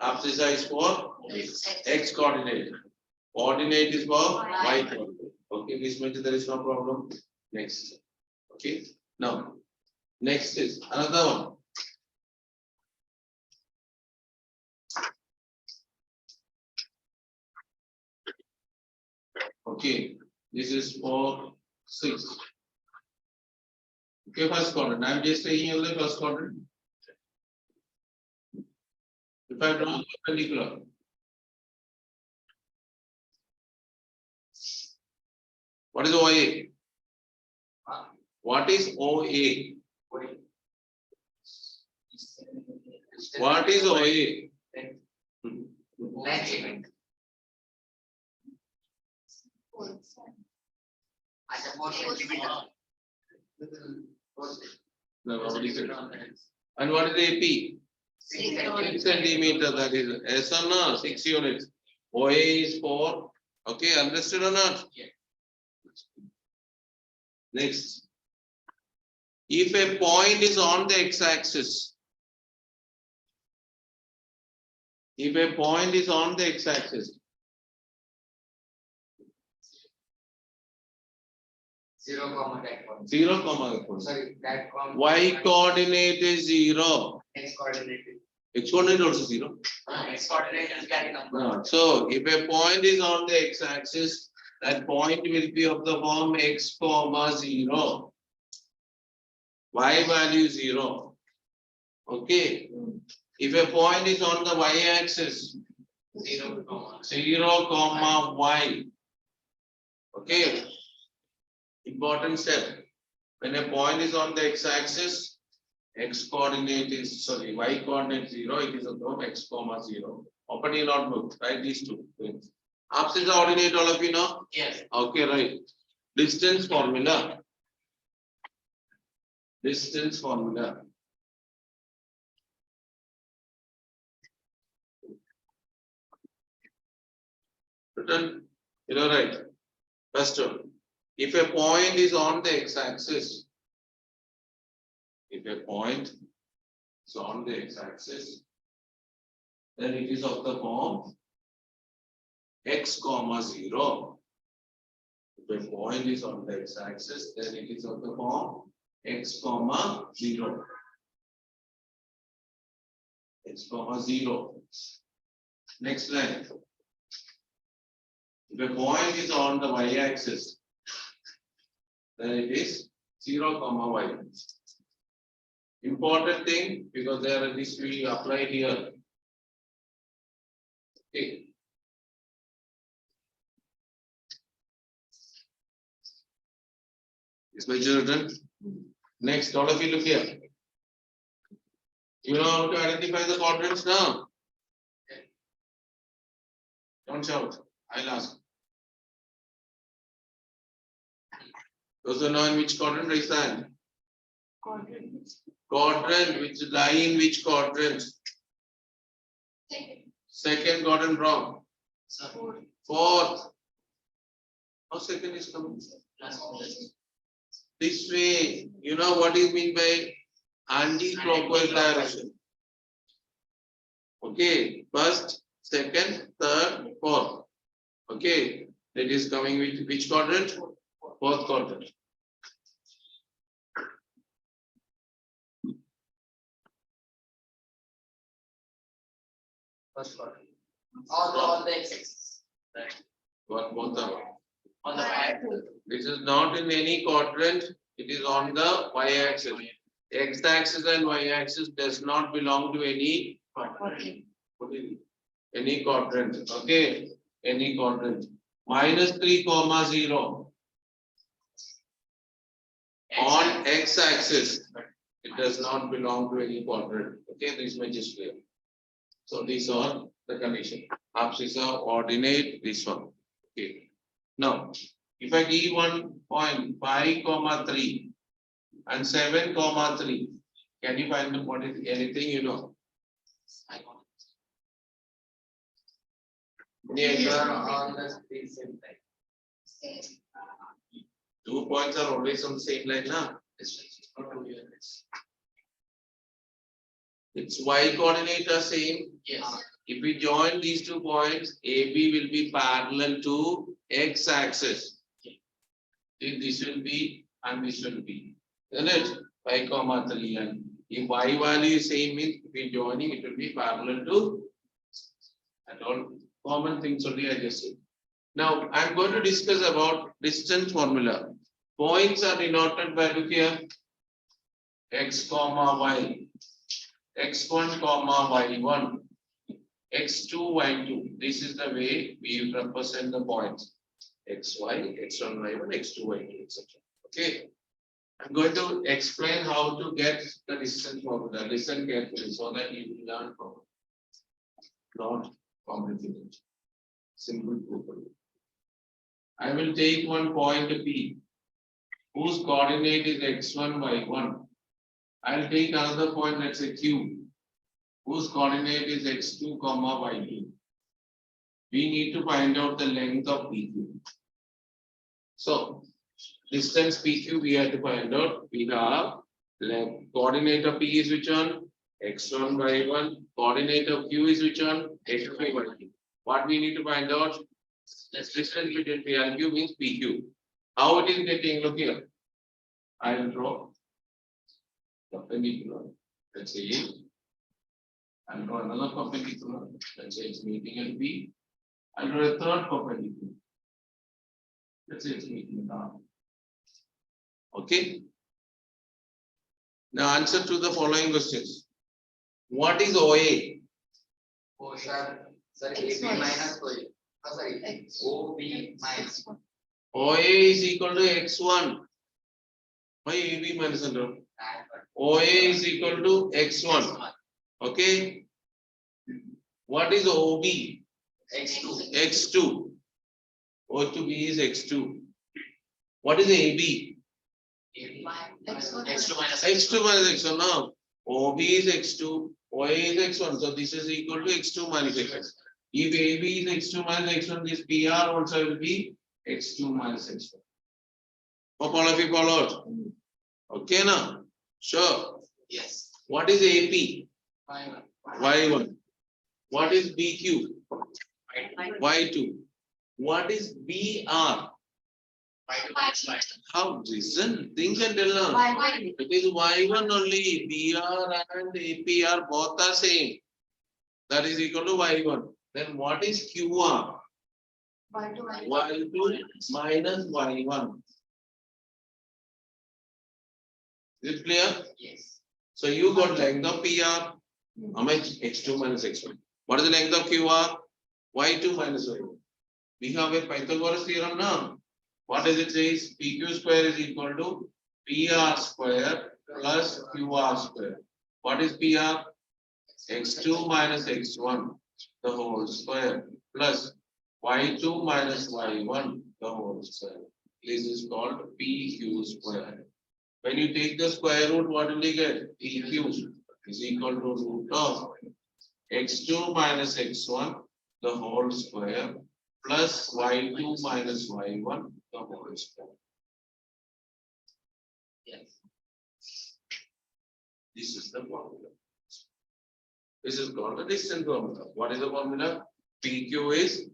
Abscissa is for x coordinate. Ordinate is for y coordinate. Okay, this means there is no problem. Next. Okay. Now, next is another one. Okay, this is for 6. Okay, first quadrant. I am just saying only first quadrant. If I draw perpendicular. What is OA? What is OA? What is OA? Line segment. At the 4 centimeter. No, what is it? And what is AP? 6 centimeter, that is S or no? 6 units. OA is 4. Okay, understood or not? Yeah. Next. If a point is on the x-axis, if a point is on the x-axis, 0, that one. 0, that point. Sorry, that one. Y coordinate is 0. X coordinate. X coordinate also 0. X coordinate is carry number. No. So if a point is on the x-axis, that point will be of the form x comma 0. Y value 0. Okay. If a point is on the y-axis, 0, 0 comma y. Okay. Important step. When a point is on the x-axis, x coordinate is sorry, y coordinate 0. It is of the form x comma 0. Open your notebook. Write these two things. Opposite ordinate, all of you know. Yes. Okay, right. Distance formula. Distance formula. Written, you know, right. First one. If a point is on the x-axis, if a point is on the x-axis, then it is of the form x comma 0. If a point is on the x-axis, then it is of the form x comma 0. X comma 0. Next line. If a point is on the y-axis, then it is 0 comma y. Important thing, because there are this we apply here. Okay. Is my children? Next, all of you look here. You know how to identify the quadrants now? Don't shout. I'll ask. Those who know in which quadrant, raise the hand. Quadrant, which lie in which quadrant? Second quadrant wrong. Fourth. How second is coming? This way, you know what is mean by anti-clockwise direction. Okay, first, second, third, fourth. Okay, that is coming with which quadrant? Fourth quadrant. First quadrant. On the x-axis. Right. What both are? On the y-axis. This is not in any quadrant, it is on the y-axis. X-axis and y-axis does not belong to any quadrant. Any quadrant, okay? Any quadrant. -3, 0. On x-axis, it does not belong to any quadrant. Okay, this much is clear. So these are the condition. Axis are ordinate, this one. Okay. Now, if I give 1 point 5, 3 and 7, 3, can you find what is anything you know? On the same line. 2 points are always on the same line, now. Its y coordinate are same. Yes. If we join these 2 points, AB will be parallel to x-axis. This will be and this will be. Isn't it? 5, 3 and if y value is same means if we joining it will be parallel to and all common things only I just said. Now I am going to discuss about distance formula. Points are denoted by look here x comma y, x1 comma y1, x2 y2. This is the way we represent the points. xy, x1, y1, x2, y2, etc. Okay. I'm going to explain how to get the distance formula. Listen carefully so that you will learn from it. Not complicated. Simple properly. I will take one point P whose coordinate is x1, y1. I'll take another point, let's say Q, whose coordinate is x2, y2. We need to find out the length of PQ. So, distance PQ we have to find out. We have length. Coordinate of P is which one? X1, y1. Coordinate of Q is which one? X2, y2. What we need to find out? The distance between P and Q means PQ. How it is getting? Look here. I will draw perpendicular. Let's say I'll draw another perpendicular. Let's say it's meeting at B. I'll draw a third perpendicular. Let's say it's meeting at R. Okay. Now answer to the following questions. What is OA? Oh, sir, AB minus OA. Oh, sorry, OB minus. OA is equal to x1. Why AB minus under? OA is equal to x1. Okay. What is OB? X2. X2. O to B is x2. What is AB? X2 minus X2 minus x1 now. OB is x2, OA is x1. So this is equal to x2 minus x1. If AB is x2 minus x1, this PR also will be x2 minus x1. Hope all of you followed. Okay now. Sure. Yes. What is AP? Y1. Y1. What is BQ? Y2. What is BR? How listen? Think and tell now. It is Y1 only. BR and AP are both the same. That is equal to Y1. Then what is QR? Y2 minus Y1. Is it clear? Yes. So you got length of PR. How much? X2 minus X1. What is the length of QR? Y2 minus Y1. We have a Pythagoras theorem now. What does it say? PQ square is equal to PR square plus QR square. What is PR? X2 minus X1, the whole square, plus Y2 minus Y1, the whole square. This is called PQ square. When you take the square root, what will you get? PQ is equal to root of X2 minus X1, the whole square, plus Y2 minus Y1, the whole square. Yes. This is the formula. This is called the distance formula. What is the formula? PQ is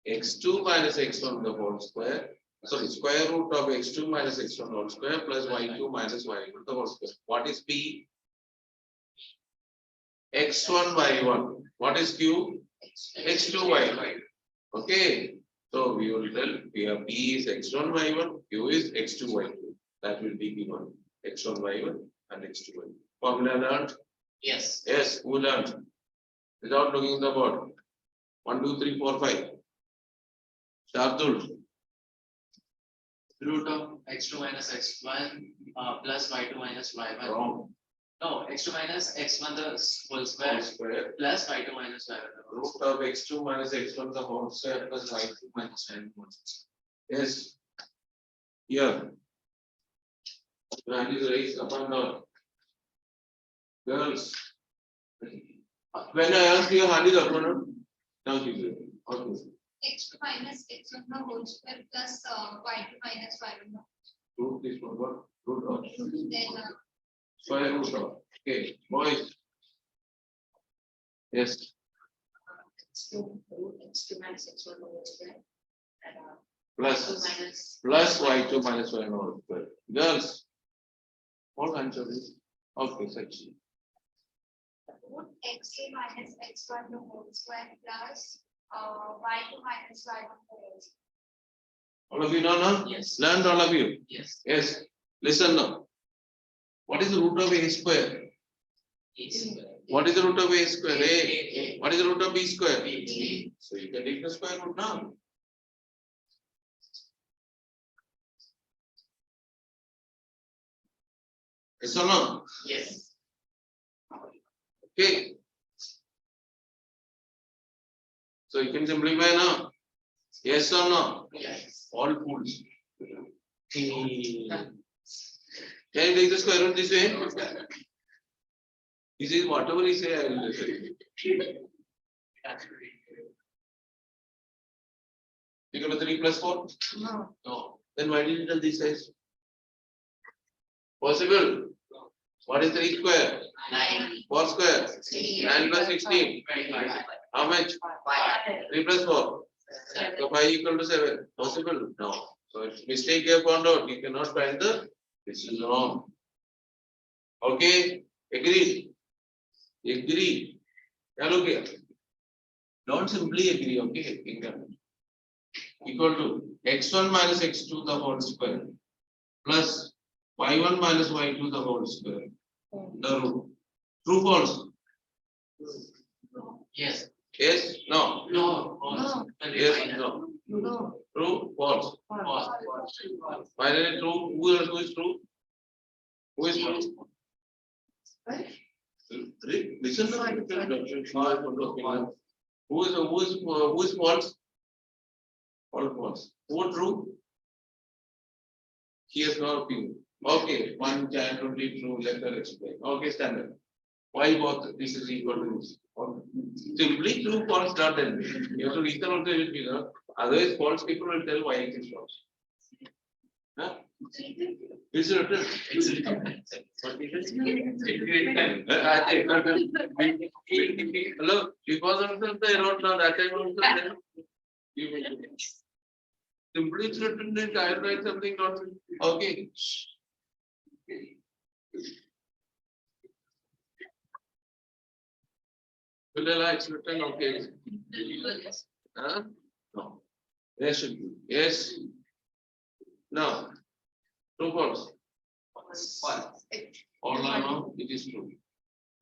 x2 minus x1 the whole square. Sorry, square root of x2 minus x1 whole square plus y2 minus y1 the whole square. What is P? X1 y1. What is Q? X2 y1. Okay. So we will tell here P is x1 y1, Q is x2 y2. That will be given x1 y1 and x2 y1. Formula learned? Yes. Yes, who learned? Without looking at the board. 1, 2, 3, 4, 5. Shardul. Root of x2 minus x1 plus y2 minus y1. Wrong. No, x2 minus x1 the whole square Whole square. plus y2 minus y1. Root of x2 minus x1 the whole square plus y2 minus y1. Yes. Here. Your hand is raised up and down. Girls. When I ask you, your hand is up and down. Now you do. Okay. X2 minus x1 the whole square plus y2 minus y1. Root is what? Root of Then square root of. Okay, boys. Yes. X2 minus x1 whole square. Plus y2 minus y1 whole square. Girls. What answer is? Okay, section. root x2 minus x1 the whole square plus y2 minus y1 the whole square. All of you know now? Yes. Learned all of you? Yes. Yes. Listen now. What is the root of a square? What is the root of a square? A. What is the root of b square? B. So you can take the square root now. Yes or no? Yes. Okay. So you can simplify now. Yes or no? Yes. All fools. Can you take the square root this way? He says whatever he say, I will listen. You got 3 plus 4? No. No. Then why did you tell this size? Possible. What is 3 square? 9. 4 square? 9 plus 16. 25. How much? 3 plus 4. So 5 equal to 7. Possible? No. So if mistake you have found out, you cannot find the, this is wrong. Okay? Agree? Agree? Now look here. Don't simply agree, okay? Equal to x1 minus x2 the whole square plus y1 minus y2 the whole square. The root. True, false? Yes. Yes? No? No. False. Yes? No? No. True? False? False. Finally true? Who is true? Who is true? Listen to me. Who is false? All false. Who true? He has no opinion. Okay, one child only true, let her explain. Okay, standard. Why both this is equal to this? Simply true, false, not tell me. You have to reason also will be there. Otherwise, false people will tell why it is false. Huh? It's written. It's written. Hello, because of the I wrote down that time also. Simply it's written that I write something not okay. It's written okay. Huh? No. Yes, should be. Yes. No. True false. False. All I know, it is true.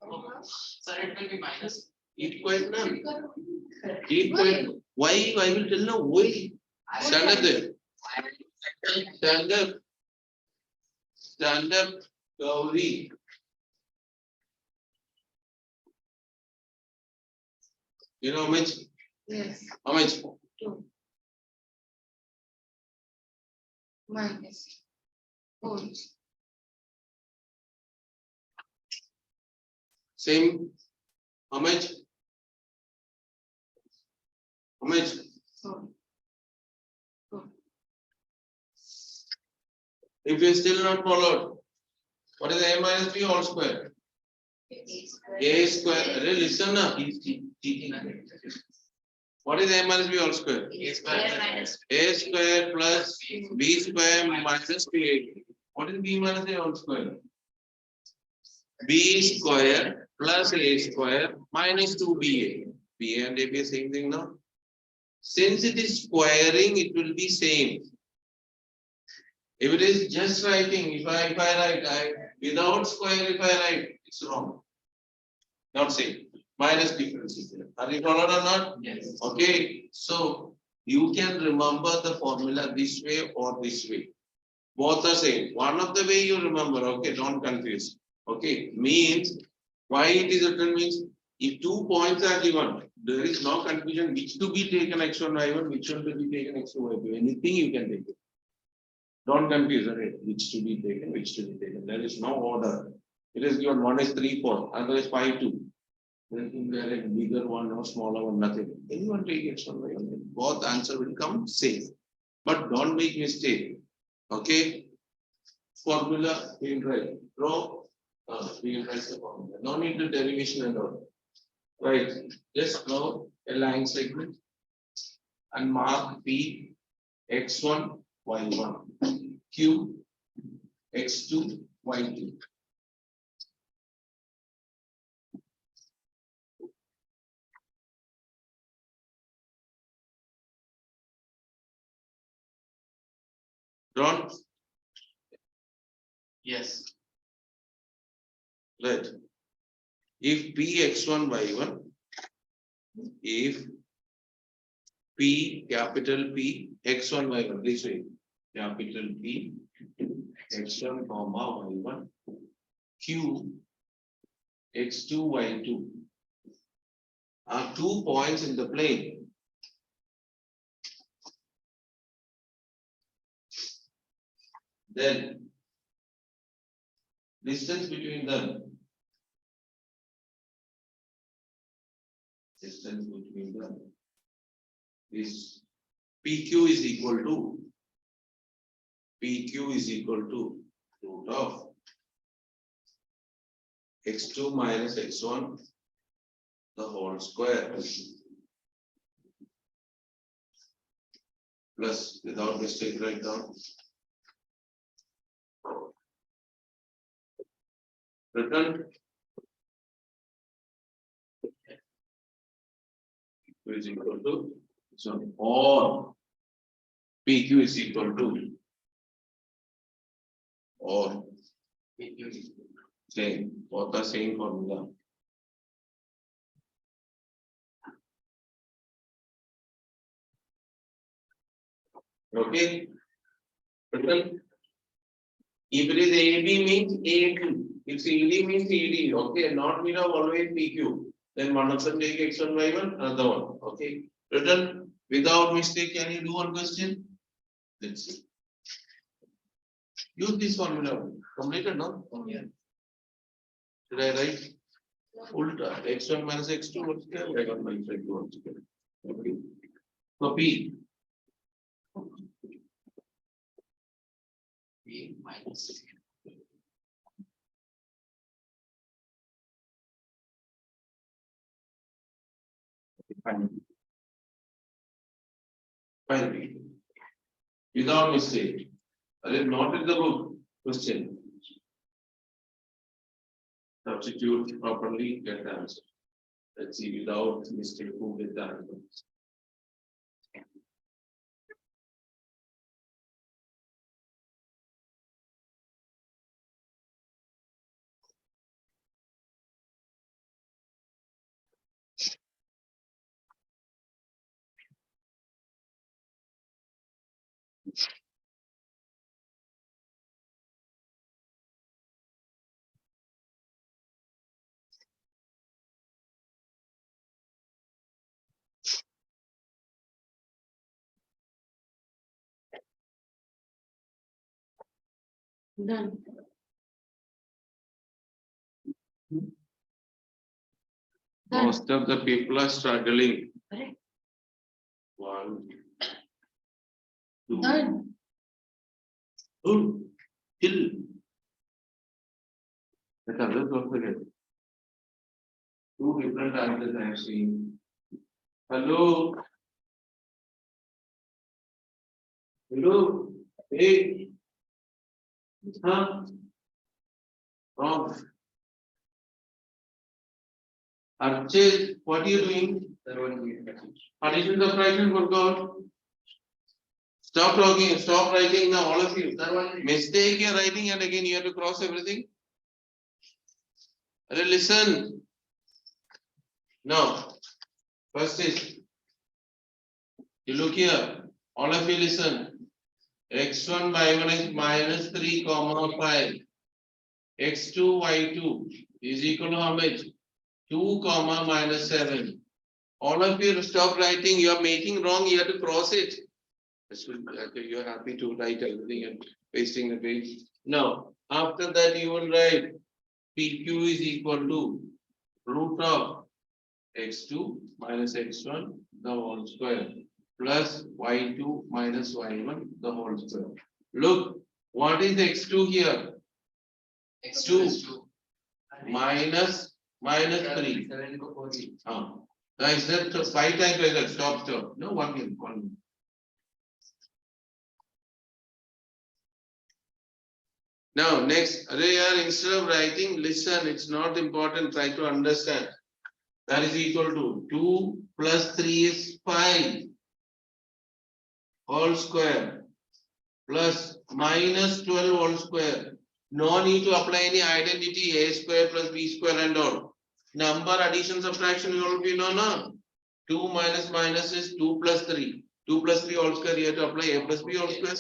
So it will be minus. Eat quiet now. Eat quiet. Why? I will tell now. Why? Stand up there. Stand up. Stand up. Gauri. You know how much? Yes. How much? 2. Minus 4. Same. How much? How much? 4. If you still not followed, what is a minus b all square? A square. Listen now. He's teaching. What is a minus b all square? A square minus. A square plus b square minus b. What is b minus a all square? B square plus a square minus 2ba. B and a be same thing now. Since it is squaring, it will be same. If it is just writing, if I write without square, if I write, it's wrong. Not same. Minus difference is there. Are you followed or not? Yes. Okay. So you can remember the formula this way or this way. Both are same. One of the way you remember, okay, don't confuse. Okay, means why it is written means if 2 points are given, there is no confusion which to be taken x1, y1, which one to be taken x2, y2. Anything you can take it. Don't confuse it, which to be taken, which to be taken. There is no order. It is given 1 is 3, 4, otherwise 5, 2. Then there is a bigger one or smaller one, nothing. Anyone take x1, y1, both answer will come same. But don't make mistake. Okay. Formula we will write. Draw. We will write the formula. No need to derivation and all. Right. Just draw a line segment and mark P x1, y1, Q x2, y2. Drawn? Yes. Right. If P x1, y1, if P capital P x1, y1, this way, capital P x1, comma y1, Q, x2, y2 are 2 points in the plane. Then distance between them is PQ is equal to root of x2 minus x1 the whole square plus, without mistake, write down, written is equal to, so or PQ is equal to, or same, both the same formula. Okay. Written. If it is AB means AD. If CD means CD. Okay. Not mean of always PQ. Then one of them take x1, y1, another one. Okay. Written. Without mistake, can you do one question? Let's see. Use this formula. Completed, no? Yeah. Should I write? Ulta. X1 minus x2 whole square, y1 minus y2 whole square. Okay. So P. B minus. Fine. Fine. Without mistake. I did not in the book. Question. Substitute properly, get the answer. Let's see, without mistake, who get the answer. Done. Most of the people are struggling. Correct. 1, 2. Done. Oh, kill. Let others also get. 2 different answers I have seen. Hello. Hello. Hey. Huh? Wrong. Archit, what are you doing? Addition, subtraction, workout. Stop talking, stop writing now, all of you. Mistake you're writing and again you have to cross everything. Listen. Now, first is, you look here, all of you listen. X1 y1 is minus 3 comma 5. X2 y2 is equal to how much? 2 comma minus 7. All of you stop writing, you are making wrong, you have to cross it. You are happy to write everything and pasting the page. Now, after that you will write PQ is equal to root of x2 minus x1 the whole square plus y2 minus y1 the whole square. Look, what is x2 here? X2 Minus 3. Now is that 5 times like that? Stop. No, 1 minute. Now next, instead of writing, listen, it's not important, try to understand. That is equal to 2 plus 3 is 5 whole square plus minus 12 whole square. No need to apply any identity, a square plus b square and all. Number addition subtraction you all be know, no? 2 minus minus is 2 plus 3. 2 plus 3 whole square, you have to apply a plus b whole square.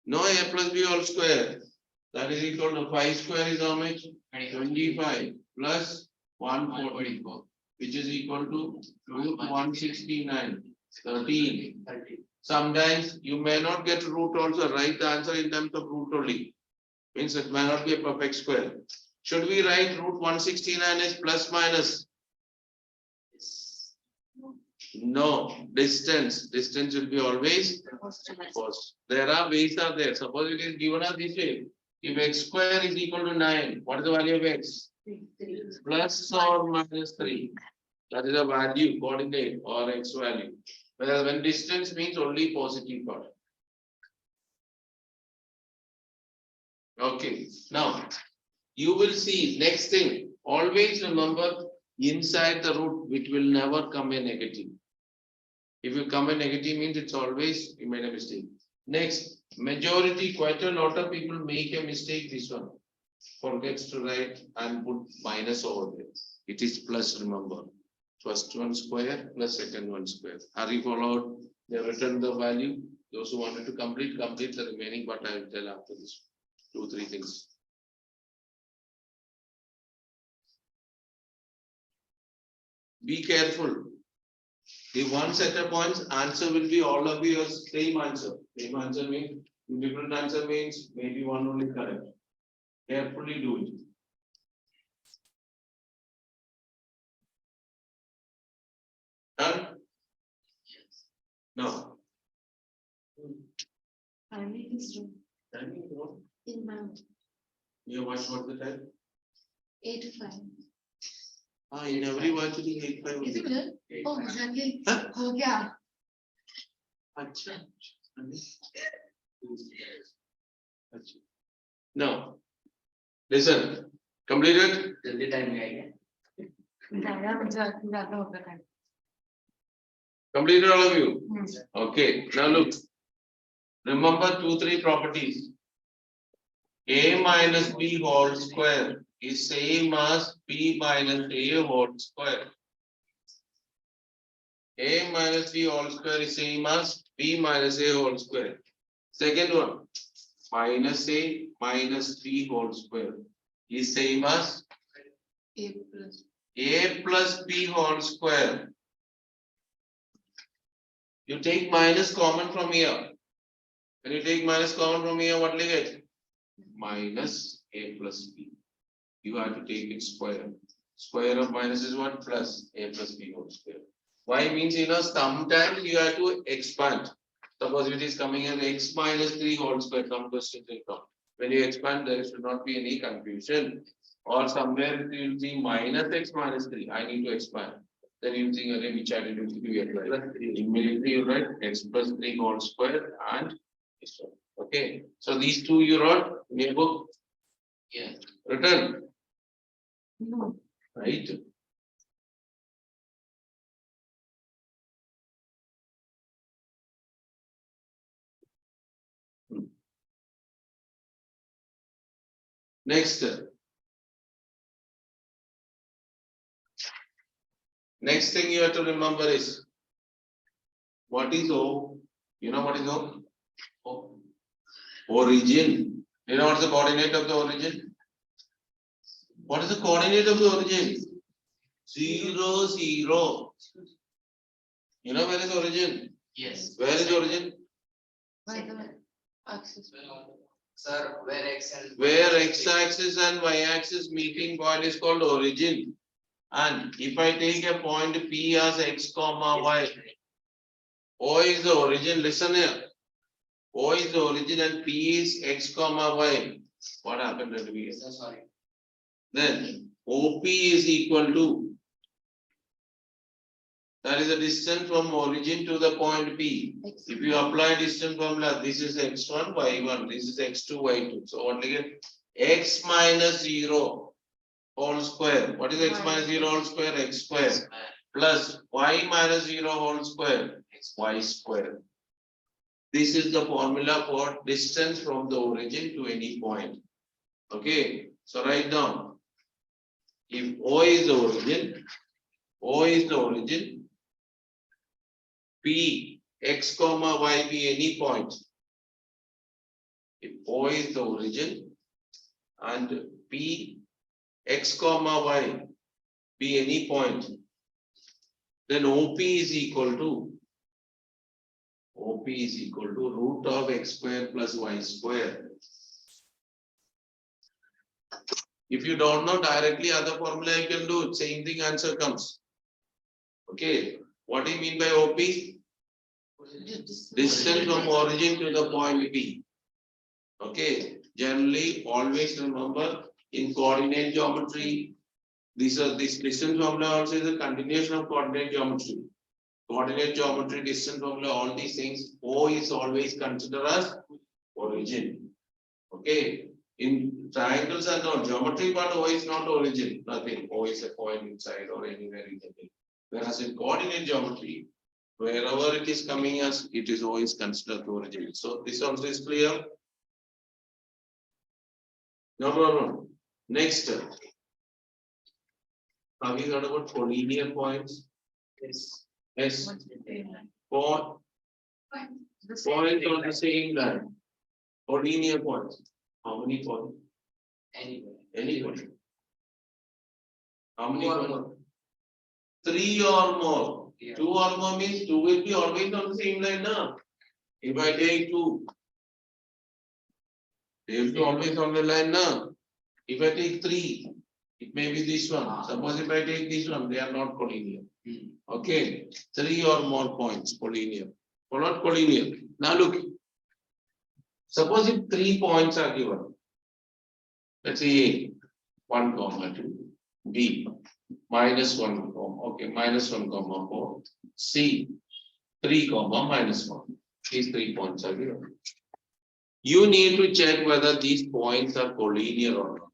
No a plus b whole square. That is equal to 5 square is how much? 25 plus 144, which is equal to root 169, 13. Sometimes you may not get root also, write the answer in terms of root only. Means it may not be a perfect square. Should we write root 169 as plus minus? No, distance. Distance will be always first. There are ways are there. Suppose it is given us this way. If x square is equal to 9, what is the value of x? Plus or minus 3. That is a value, coordinate or x value. Whereas when distance means only positive part. Okay, now you will see next thing. Always remember inside the root, which will never come a negative. If you come a negative means it's always you made a mistake. Next, majority, quite a lot of people make a mistake. This one forgets to write and put minus over there. It is plus, remember. First one square plus second one square. Are you followed? They have written the value. Those who wanted to complete the remaining, but I will tell after this. 2-3 things. Be careful. The one set of points, answer will be all of yours same answer. Same answer means different answer means maybe one only correct. Carefully do it. Done? No. I make this room Timing is wrong. in my You watch what the time? 8 to 5. In every watch it is 8-5. Is it good? Oh, exactly. Huh? Oh, yeah. Acha. No. Listen. Completed? जल्दी time में आएगा ज़्यादा ज़्यादा होता है. Completed all of you? Okay. Now look. Remember 2-3 properties. A minus B whole square is same as B minus A whole square. A minus B whole square is same as B minus A whole square. Second one, minus A minus B whole square is same as A plus B whole square. You take minus common from here. When you take minus common from here, what will you get? Minus A plus B. You have to take it square. Square of minus is what? Plus A plus B whole square. Why means sometimes you have to expand. Suppose it is coming as x minus 3 whole square, some questions will come. When you expand, there should not be any confusion. Or somewhere you will see minus x minus 3. I need to expand. Then you think again which identity do you apply? Immediately you write x plus 3 whole square and this one. Okay. So these two you wrote in your book. Yeah. Written. No. Right. Next. Next thing you have to remember is what is O? You know what is O? O. Origin. You know what's the coordinate of the origin? What is the coordinate of the origin? 0, 0. You know where is origin? Yes. Where is origin? By the axis. Sir, where x and Where x-axis and y-axis meeting point is called origin. And if I take a point P as x comma y, O is the origin. Listen here. O is the origin and P is x comma y. What happened at V? Sir, sorry. Then OP is equal to, that is the distance from origin to the point P. If you apply distance formula, this is x1, y1, this is x2, y2. So what do you get? X minus 0 whole square. What is x minus 0 whole square? X square. Plus y minus 0 whole square. Y square. This is the formula for distance from the origin to any point. Okay. So write down. If O is the origin, O is the origin, P, x comma y be any point. If O is the origin, and P x comma y be any point, then OP is equal to root of x square plus y square. If you don't know directly other formula you can do, same thing answer comes. Okay, what do you mean by OP? Distance from origin to the point P. Okay, generally always remember in coordinate geometry, this distance formula also is a continuation of coordinate geometry. Coordinate geometry, distance formula, all these things, O is always considered as origin. Okay, in triangles and all geometry, but O is not origin, nothing. O is a point inside or anywhere in the thing. Whereas in coordinate geometry, wherever it is coming as, it is always considered origin. So this also is clear. No. Next, have you heard about collinear points? Yes. Yes. Point on the same line. Collinear points. How many points? Anywhere. Any point. How many Two or points? more. 3 or more. Yeah. 2 or more means 2 will be always on the same line now. If I take 2, they will be always on the line now. If I take 3, it may be this one. Suppose if I take this one, they are not collinear. Okay, 3 or more points collinear. Or not collinear. Now look. Suppose if 3 points are given. Let's say A, 1, 2, B, -1, okay, -1, 4, C, 3, -1. These 3 points are given. You need to check whether these points are collinear or not.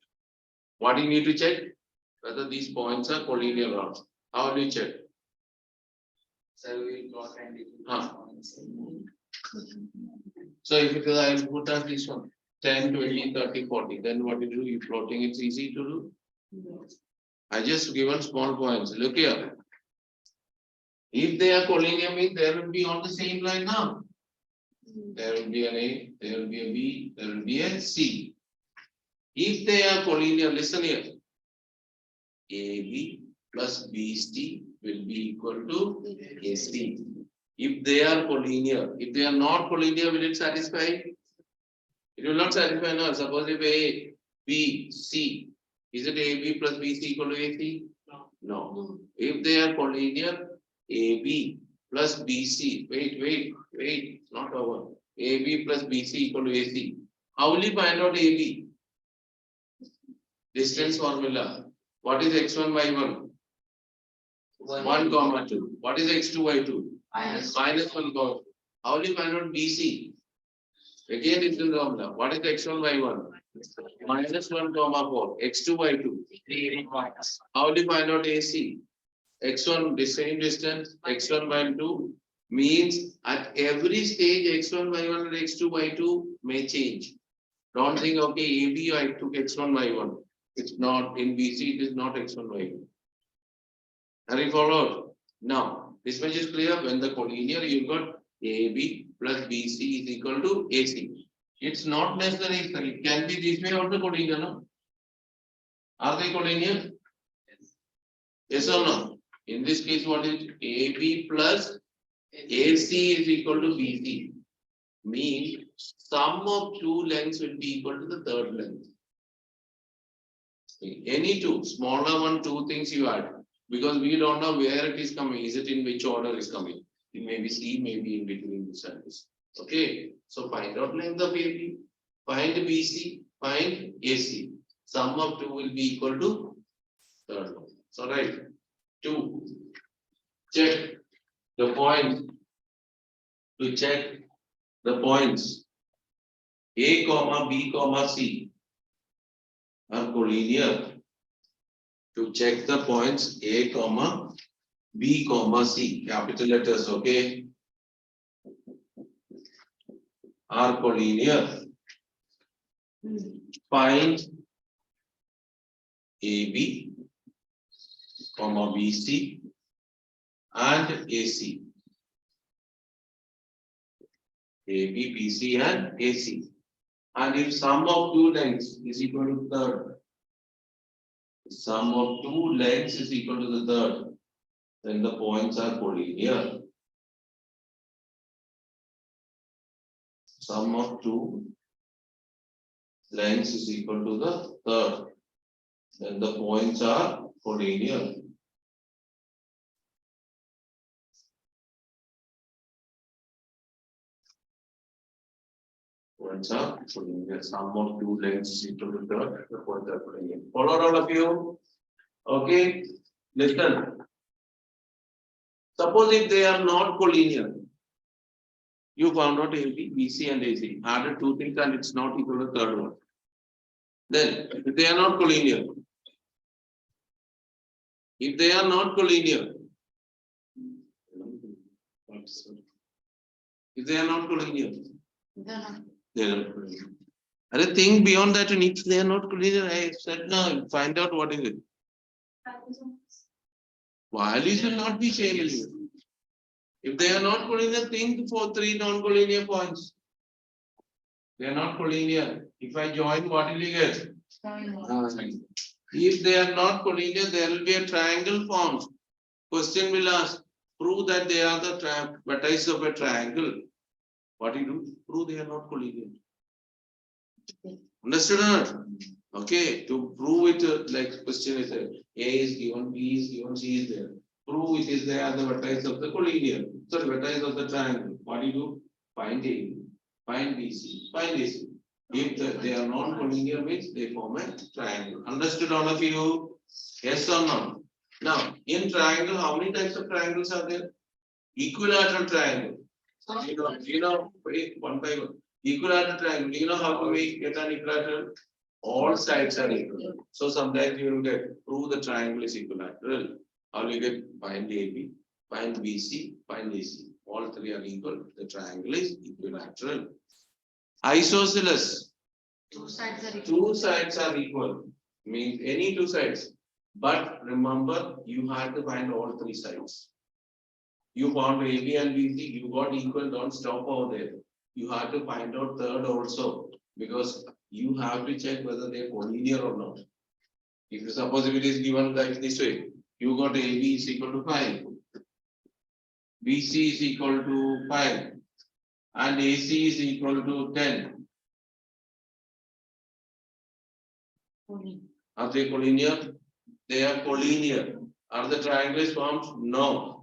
What do you need to check? Whether these points are collinear or not. How do you check? So we got and points. So if it is, I will put as this one 10, 20, 30, 40. Then what you do? You plotting, it's easy to do. I just given small points. Look here. If they are collinear, means there will be on the same line now. There will be an A, there will be a B, there will be a C. If they are collinear, listen here. AB plus BC will be equal to AC. If they are collinear, if they are not collinear, will it satisfy? It will not satisfy now. Suppose if A, B, C, is it AB plus BC equal to AC? No. If they are collinear, AB plus BC, wait, not over. AB plus BC equal to AC. How will you find out AB? Distance formula. What is x1 y1? 1, 2. What is x2 y2? -1, 2. How will you find out BC? Again, it's in the formula. What is x1 y1? -1, 4. x2 y2. How will you find out AC? x1 the same distance, x1 y2 means at every stage x1 y1 and x2 y2 may change. Don't think okay, AB I took x1 y1. It's not in BC, it is not x1 y1. Are you followed? Now, this much is clear. When the collinear, you got AB plus BC is equal to AC. It's not necessary, it can be this way also collinear, no? Are they collinear? Yes or no? In this case, what is AB plus AC is equal to BC? Means sum of 2 lengths will be equal to the third length. Any two, smaller one, 2 things you add. Because we don't know where it is coming. Is it in which order is coming? It may be C, maybe in between this and this. Okay. So find out length of AB, find BC, find AC. Sum of 2 will be equal to third one. So right. 2. Check the point. To check the points A, B, C are collinear. To check the points A, B, C, capital letters, okay, are collinear. Find AB, BC and AC. AB, BC and AC And if sum of two lengths is equal to third, sum of two lengths is equal to the third, then the points are collinear. Sum of two lengths is equal to the third, then the points are collinear. Points are collinear. Sum of two lengths is equal to third, the points are collinear. Follow all of you? Okay, listen. Suppose if they are not collinear, you found out AB, BC and AC, added two things and it's not equal to the third one. Then, if they are not collinear, if they are not collinear, they are not collinear. I think beyond that, and if they are not collinear, I said no, find out what is it. Values will not be changed. If they are not collinear, think for three non-collinear points. They are not collinear. If I join, what will you get? If they are not collinear, there will be a triangle formed. Question will ask, prove that they are the vertices of a triangle. What do you do? Prove they are not collinear. Understood or not? Okay, to prove it, like question is there. A is given, B is given, C is there. Prove it is they are the vertices of the collinear. So vertices of the triangle. What do you do? Find A, find BC, find AC. If they are non-collinear means they form a triangle. Understood all of you? Yes or no? Now, in triangle, how many types of triangles are there? Equilateral triangle. Wait, one by one. Equilateral triangle. Do you know how do we get an equilateral? All sides are equal. So sometimes you will get prove the triangle is equilateral. How do you get find AB, find BC, find AC. All three are equal. The triangle is equilateral. Isosceles. Two sides are Two sides are equal. Means any two sides. But remember, you have to find all three sides. You found AB and BC, you got equal, don't stop over there. You have to find out third also, because you have to check whether they are collinear or not. If you suppose if it is given like this way, you got AB is equal to 5, BC is equal to 5, and AC is equal to 10. Are they collinear? They are collinear. Are the triangles formed? No.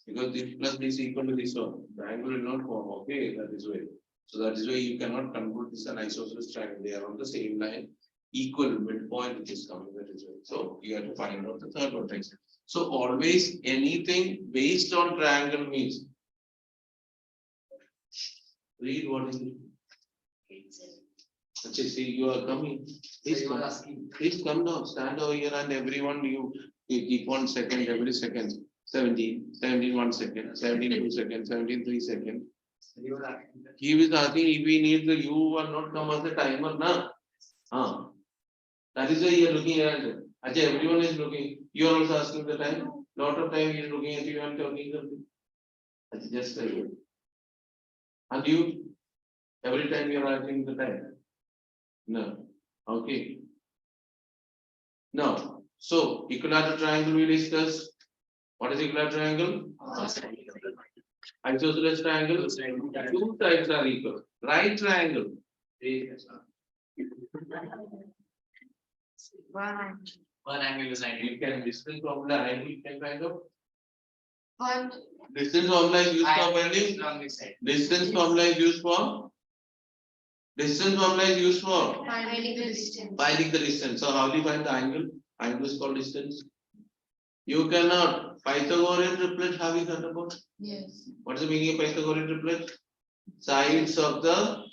Because this plus this is equal to this one. Triangle will not form. Okay, that is way. So that is why you cannot convert this an isosceles triangle. They are on the same line, equal midpoint which is coming. That is way. So you have to find out the third vertex. So always anything based on triangle means. Read what is it? Okay, see, you are coming. Please come now. Stand over here and everyone you keep 1 second every second. 17, 1 second, 17 2 seconds, 17 3 seconds. He was asking if we need the you will not come as a timer, na? That is why you are looking at it. Actually, everyone is looking. You are also asking the time. Lot of time he is looking at you and talking something. That's just like it. And you, every time you are asking the time. No. Okay. Now, so equilateral triangle we discuss. What is equilateral triangle? Isosceles triangle. Two sides are equal. Right triangle. One angle is 90. You can distance from the angle you can find out. One. Distance formula is used for I finding. on this side. Distance formula is used for. Distance formula is used for Finding the distance. finding the distance. So how do you find the angle? Angle is called distance. You cannot. Pythagorean triplet have you heard about? Yes. What is the meaning of Pythagorean triplet? Sides of the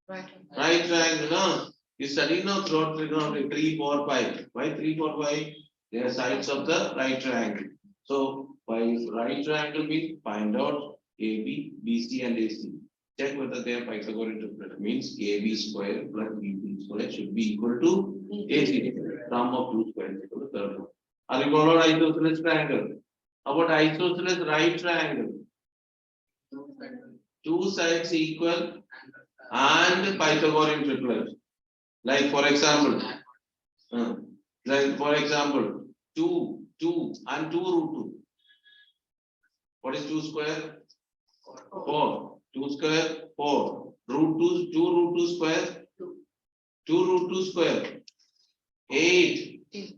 Right. right triangle. No? You study now throughout trigonometry 3, 4, 5. Why 3, 4, 5? They are sides of the right triangle. So by right triangle means find out AB, BC and AC. Check whether they are Pythagorean triplet. Means AB square plus BC square should be equal to AC. Sum of two squares is equal to third one. Are you followed isosceles triangle? How about isosceles right triangle? Two sides equal and Pythagorean triplet. Like for example, uh, 2 and 2 root 2. What is 2 square? 4. 2 square 4. Root 2 root 2 square 2 root 2 square 8. 2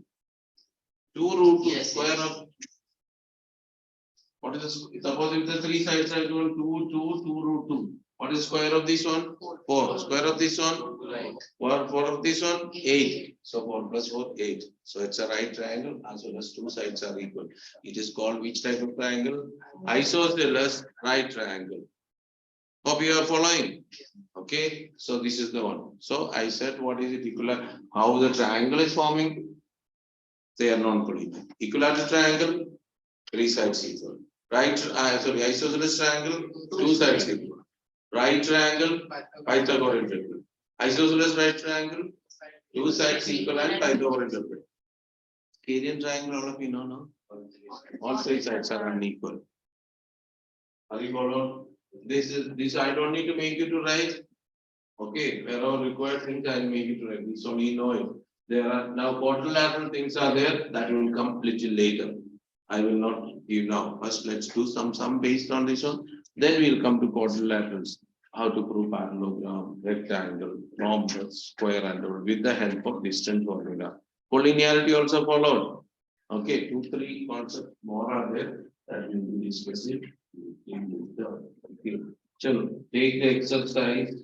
root 2 Yes, square yes. of what is this? Suppose if the three sides are given 2 root 2. What is square of this one? 4. Square of this one? Right. 4 of this one? 8. So 4 plus 4, 8. So it's a right triangle as well as two sides are equal. It is called which type of triangle? Isosceles right triangle. Hope you are following. Okay, so this is the one. So I said, what is it? How the triangle is forming? They are non-collinear. Equilateral triangle, three sides equal. Right, isosceles triangle, two sides equal. Right triangle, Pythagorean triplet. Isosceles right triangle, two sides equal and Pythagorean triplet. Syrian triangle, all of you know, no? All three sides are unequal. Are you followed? This I don't need to make you to write. Okay, wherever required things I will make you to write. This only know it. There are now quadrilateral things are there that will come little later. I will not give now. First, let's do some based on this one. Then we will come to quadrilaterals. How to prove parallelogram, rectangle, rhombus, square, and all with the help of distant formula. Collinearity also followed. Okay, 2, 3 concepts more are there that we will discuss it. Chalo, take the exercise.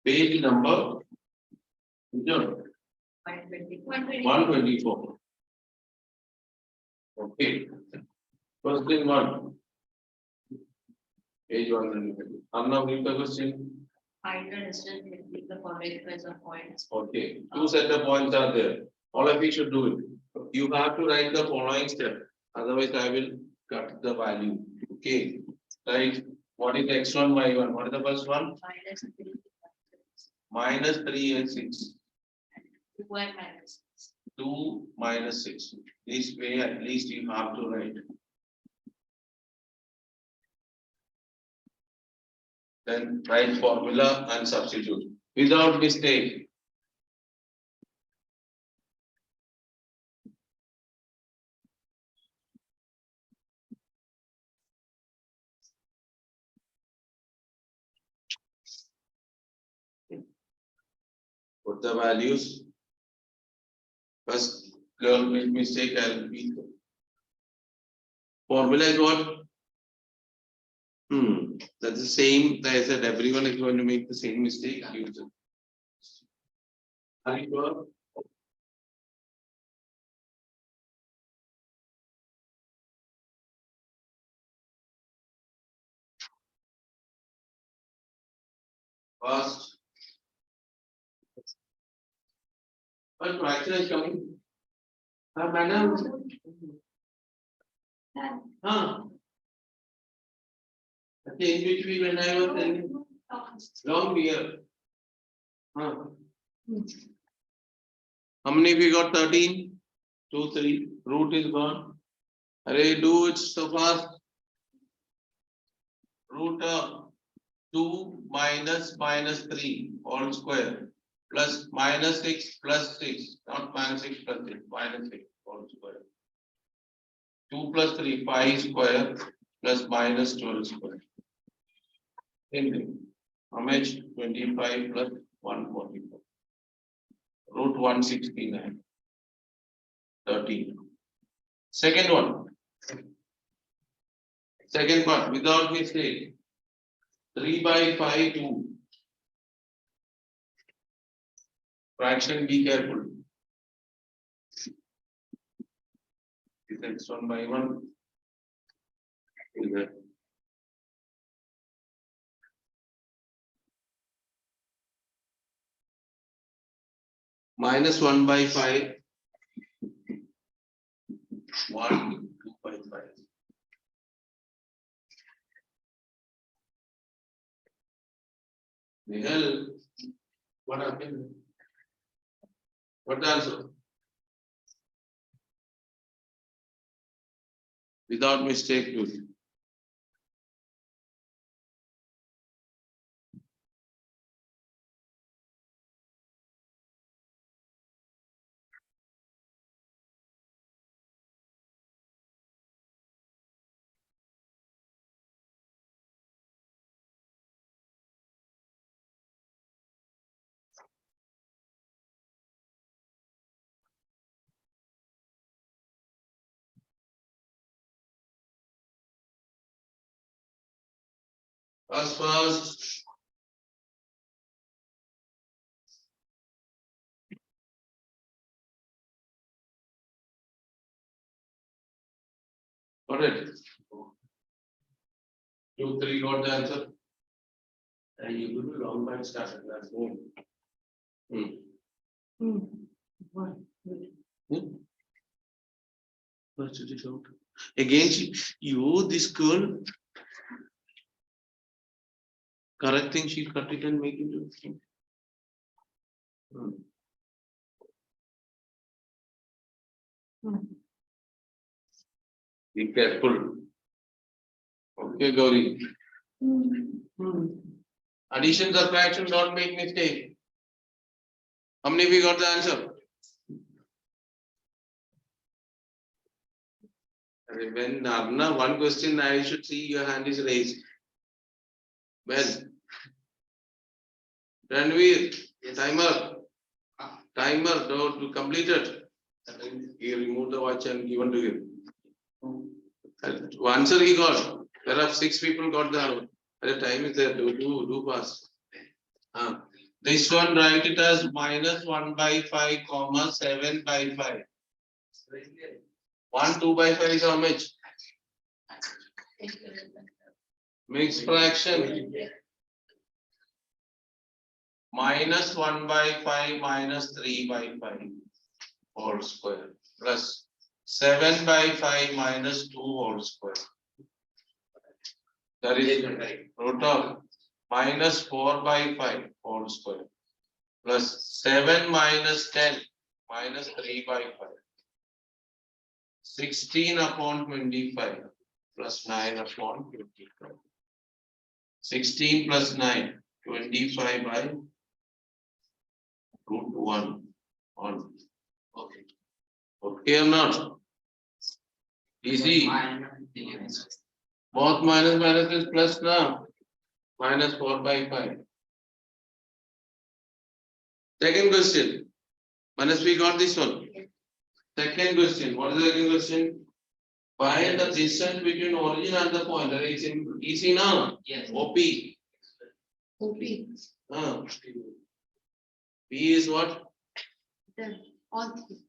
Page number 124. Okay. First thing one. Page 124. Now read the question. Find the distance between the following pairs of points. Okay. Two set of points are there. All of you should do it. You have to write the following step. Otherwise, I will cut the value. Okay. Right. What is x1, y1? What is the first one? Minus 3. Minus 3 and 6. 2 and minus 6. 2 minus 6. This way at least you have to write. Then write formula and substitute without mistake. Put the values. First girl made mistake, I'll repeat. Formula is what? That's the same. I said everyone is going to make the same mistake. Are you sure? First. But fraction is coming. Madam. Okay, in between when I was telling long here. How many we got 13? 2, 3. Root is gone. Array, do it so fast. Root of 2 minus 3 all square plus minus 6 plus 6, not minus 6 plus 6, minus 6 all square. 2 plus 3, 5 square plus minus 12 square. Same thing. How much? 25 plus 144. Root 169. 13. Second one. Second part, without mistake. 3 by 5, 2. Fraction, be careful. Is x 1 by 1? Is that? Minus 1 by 5. 1, 2 by 5. The hell? What happened? What the answer? without mistake do it. First. Got it? 2, 3 got the answer. And you do the long time started last name. Again, you, this girl, correcting, she cut it and make it. Be careful. Okay, Gauri. Addition, subtraction, don't make mistake. How many we got the answer? When Narna, one question I should see your hand is raised. When? Ranveer, timer. Timer, to complete it. He removed the watch and given to him. Answer he got. There are 6 people got the time is there. Do pass. This one write it as -1/5, 7/5. 1 2/5 is how much? Mixed fraction. -1/5 -3/5 whole square plus 7/5 -2 whole square. That is root of -4/5 whole square plus 7 - 10 -3/5. 16/25 plus 9/25. 16 plus 9, 25/√1 on. Okay. Okay or not? Easy. Both minus is plus now. -4/5. Second question. Minus we got this one. Second question. What is the second question? Find the distance between origin and the point. That is easy now. Yes. OP. P is what?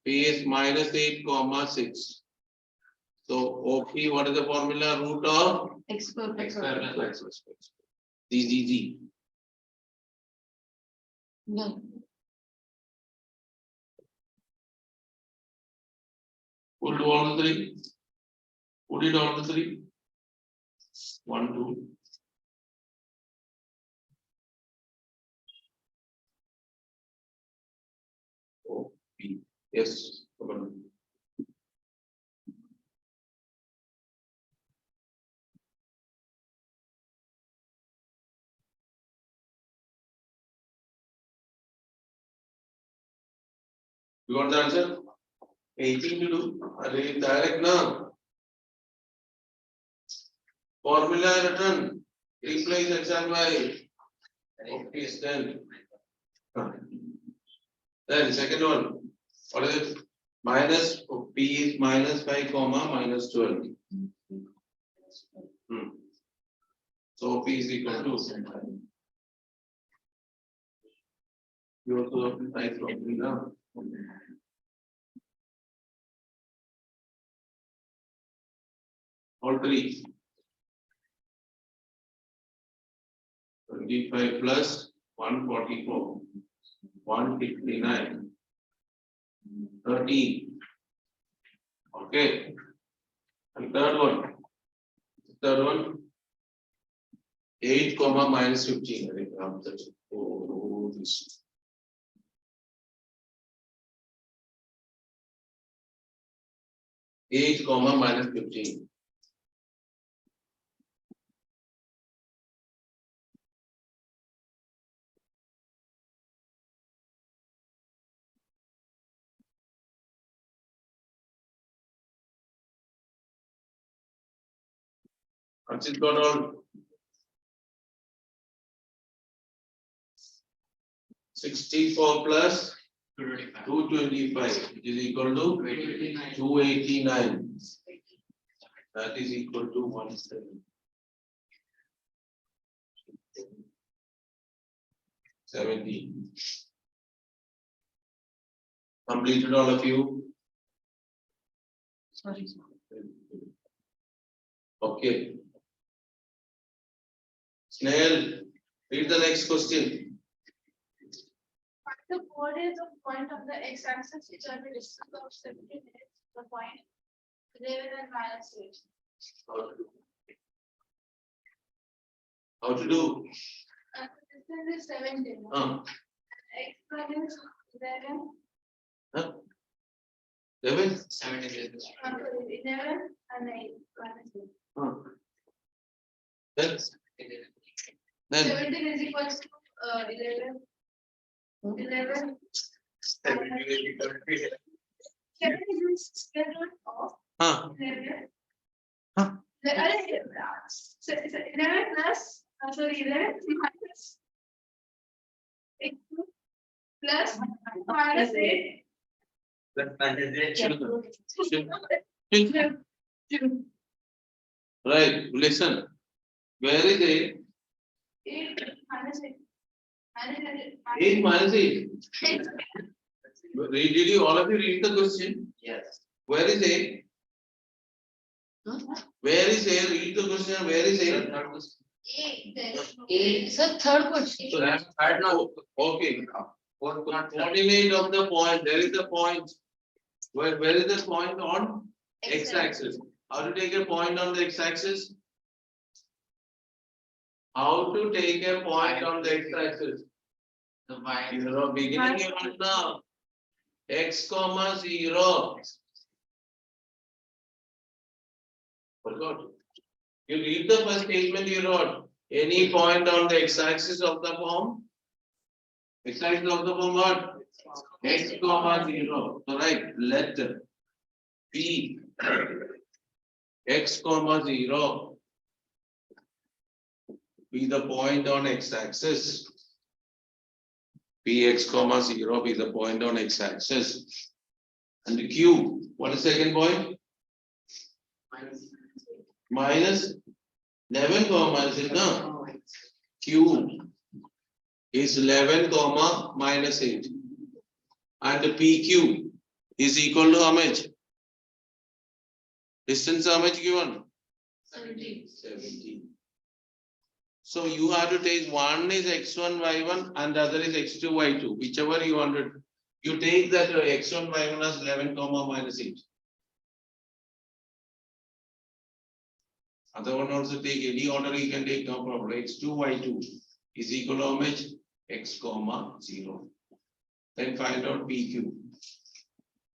P is -8, 6. So OP, what is the formula? Root of X square. Z. No. Put all the 3. Put it all the 3. 1, 2. OP. Yes. Come on. You got the answer? 18 to do. Direct now. Formula written. Replace X and Y. Okay, then. Then second one. What is it? Minus P is -5, -12. So P is equal to. You also have to type properly now. All 3. 25 plus 144. 159. 13. Okay. And third one. 8, -15. Oh, this. 8, -15. What's it got all? 64 plus 225. 225, which is equal to 289. That is equal to 170. Completed all of you? Sorry. Okay. Snail, read the next question. Find the coordinates of point on the x-axis which are the distance of 70 minutes to the point 11 and -8. How to do? And the distance is 70. X is 11. 11? 70 minutes. 11 and 8 -8. Then 17 is equal to 11. 11. 7 is square root of 11. Huh. 11 plus, sorry, 11 minus 8 plus minus 8. Right, listen. Where is 8? 8 minus 8. 8 minus 8. Did you all of you read the question? Yes. Where is 8? Where is 8? Read the question. Where is 8? 8. There is no 8. Sir, third question. So that's right now. Okay. Coordinate of the point. There is the point. Where is the point on x-axis? How to take a point on the x-axis? How to take a point on the x-axis? The y. Zero beginning you want now. X comma 0. Forgot. You read the first statement you wrote. Any point on the x-axis of the form. X-axis of the form what? X comma 0. So right, let P X comma 0 be the point on x-axis. Px comma 0 be the point on x-axis. And the Q, what is second point? Minus 11 comma is it no? Q is 11 comma minus 8. And the PQ is equal to how much? Distance how much given? 17. 17. So you have to take one is x1 y1 and the other is x2 y2, whichever you wanted. You take that x1 y1 as 11 comma minus 8. Other one also take any order you can take, no problem. X2 y2 is equal to how much? X comma 0. Then find out PQ.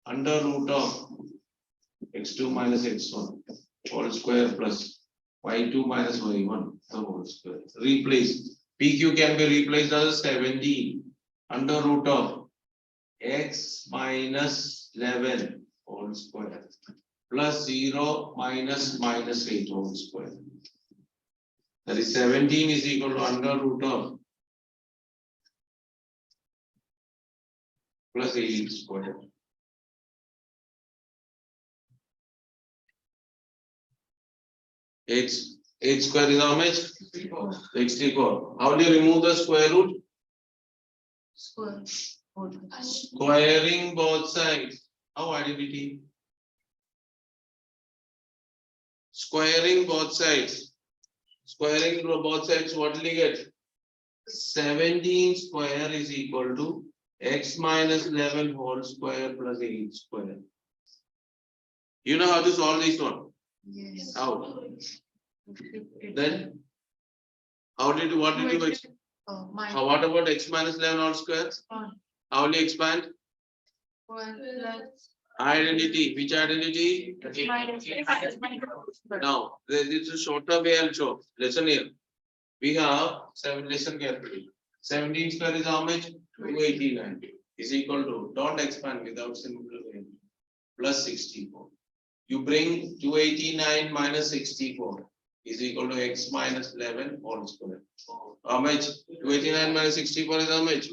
Under root of x2 minus x1 whole square plus y2 minus y1 the whole square. Replace. PQ can be replaced as 17 under root of x minus 11 whole square plus 0 minus minus 8 whole square. That is 17 is equal to under root of plus 8 square. H square is how much? 64. How do you remove the square root? Square. Squaring both sides. How identity? Squaring both sides. Squaring both sides, what will you get? 17 square is equal to x minus 11 whole square plus 8 square. You know how to solve this one? Yes. How? Then what did you how, what about x minus 11 all squares? How will you expand? Identity. Which identity? Now, there is a shorter way I'll show. Listen here. We have 7, listen carefully. 17 square is how much? 289 is equal to, don't expand without simplifying, plus 64. You bring 289 minus 64. is equal to x minus 11 whole square. How much? 29 minus 64 is how much?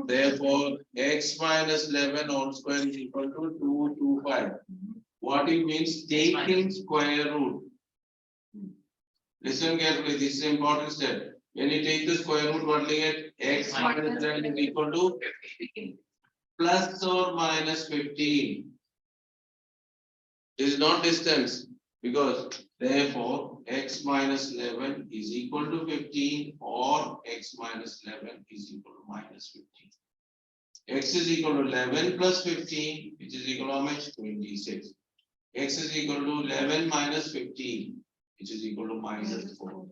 Therefore, x minus 11 whole square is equal to 225. What it means, taking square root. Listen carefully, this is an important step. When you take the square root, what will you get? X minus 11 is equal to plus or minus 15. This is not distance, because therefore x minus 11 is equal to 15 or x minus 11 is equal to minus 15. X is equal to 11 plus 15, which is equal to how much? 26. X is equal to 11 minus 15, which is equal to minus 4.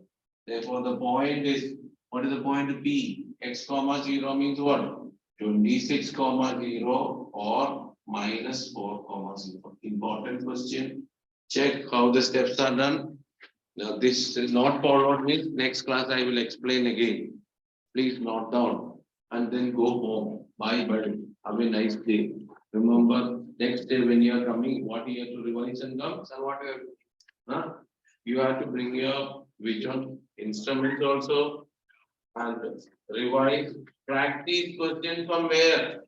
Therefore, the point is, what is the point P? X comma 0 means what? 26 comma 0 or minus 4 comma 0. Important question. Check how the steps are done. Now, this is not followed means next class I will explain again. Please note down and then go home. Bye bye. Have a nice day. Remember, next day when you are coming, what you have to revise and come? So what you have to do? Huh? You have to bring your which one? Instruments also and revise. Practice question from where?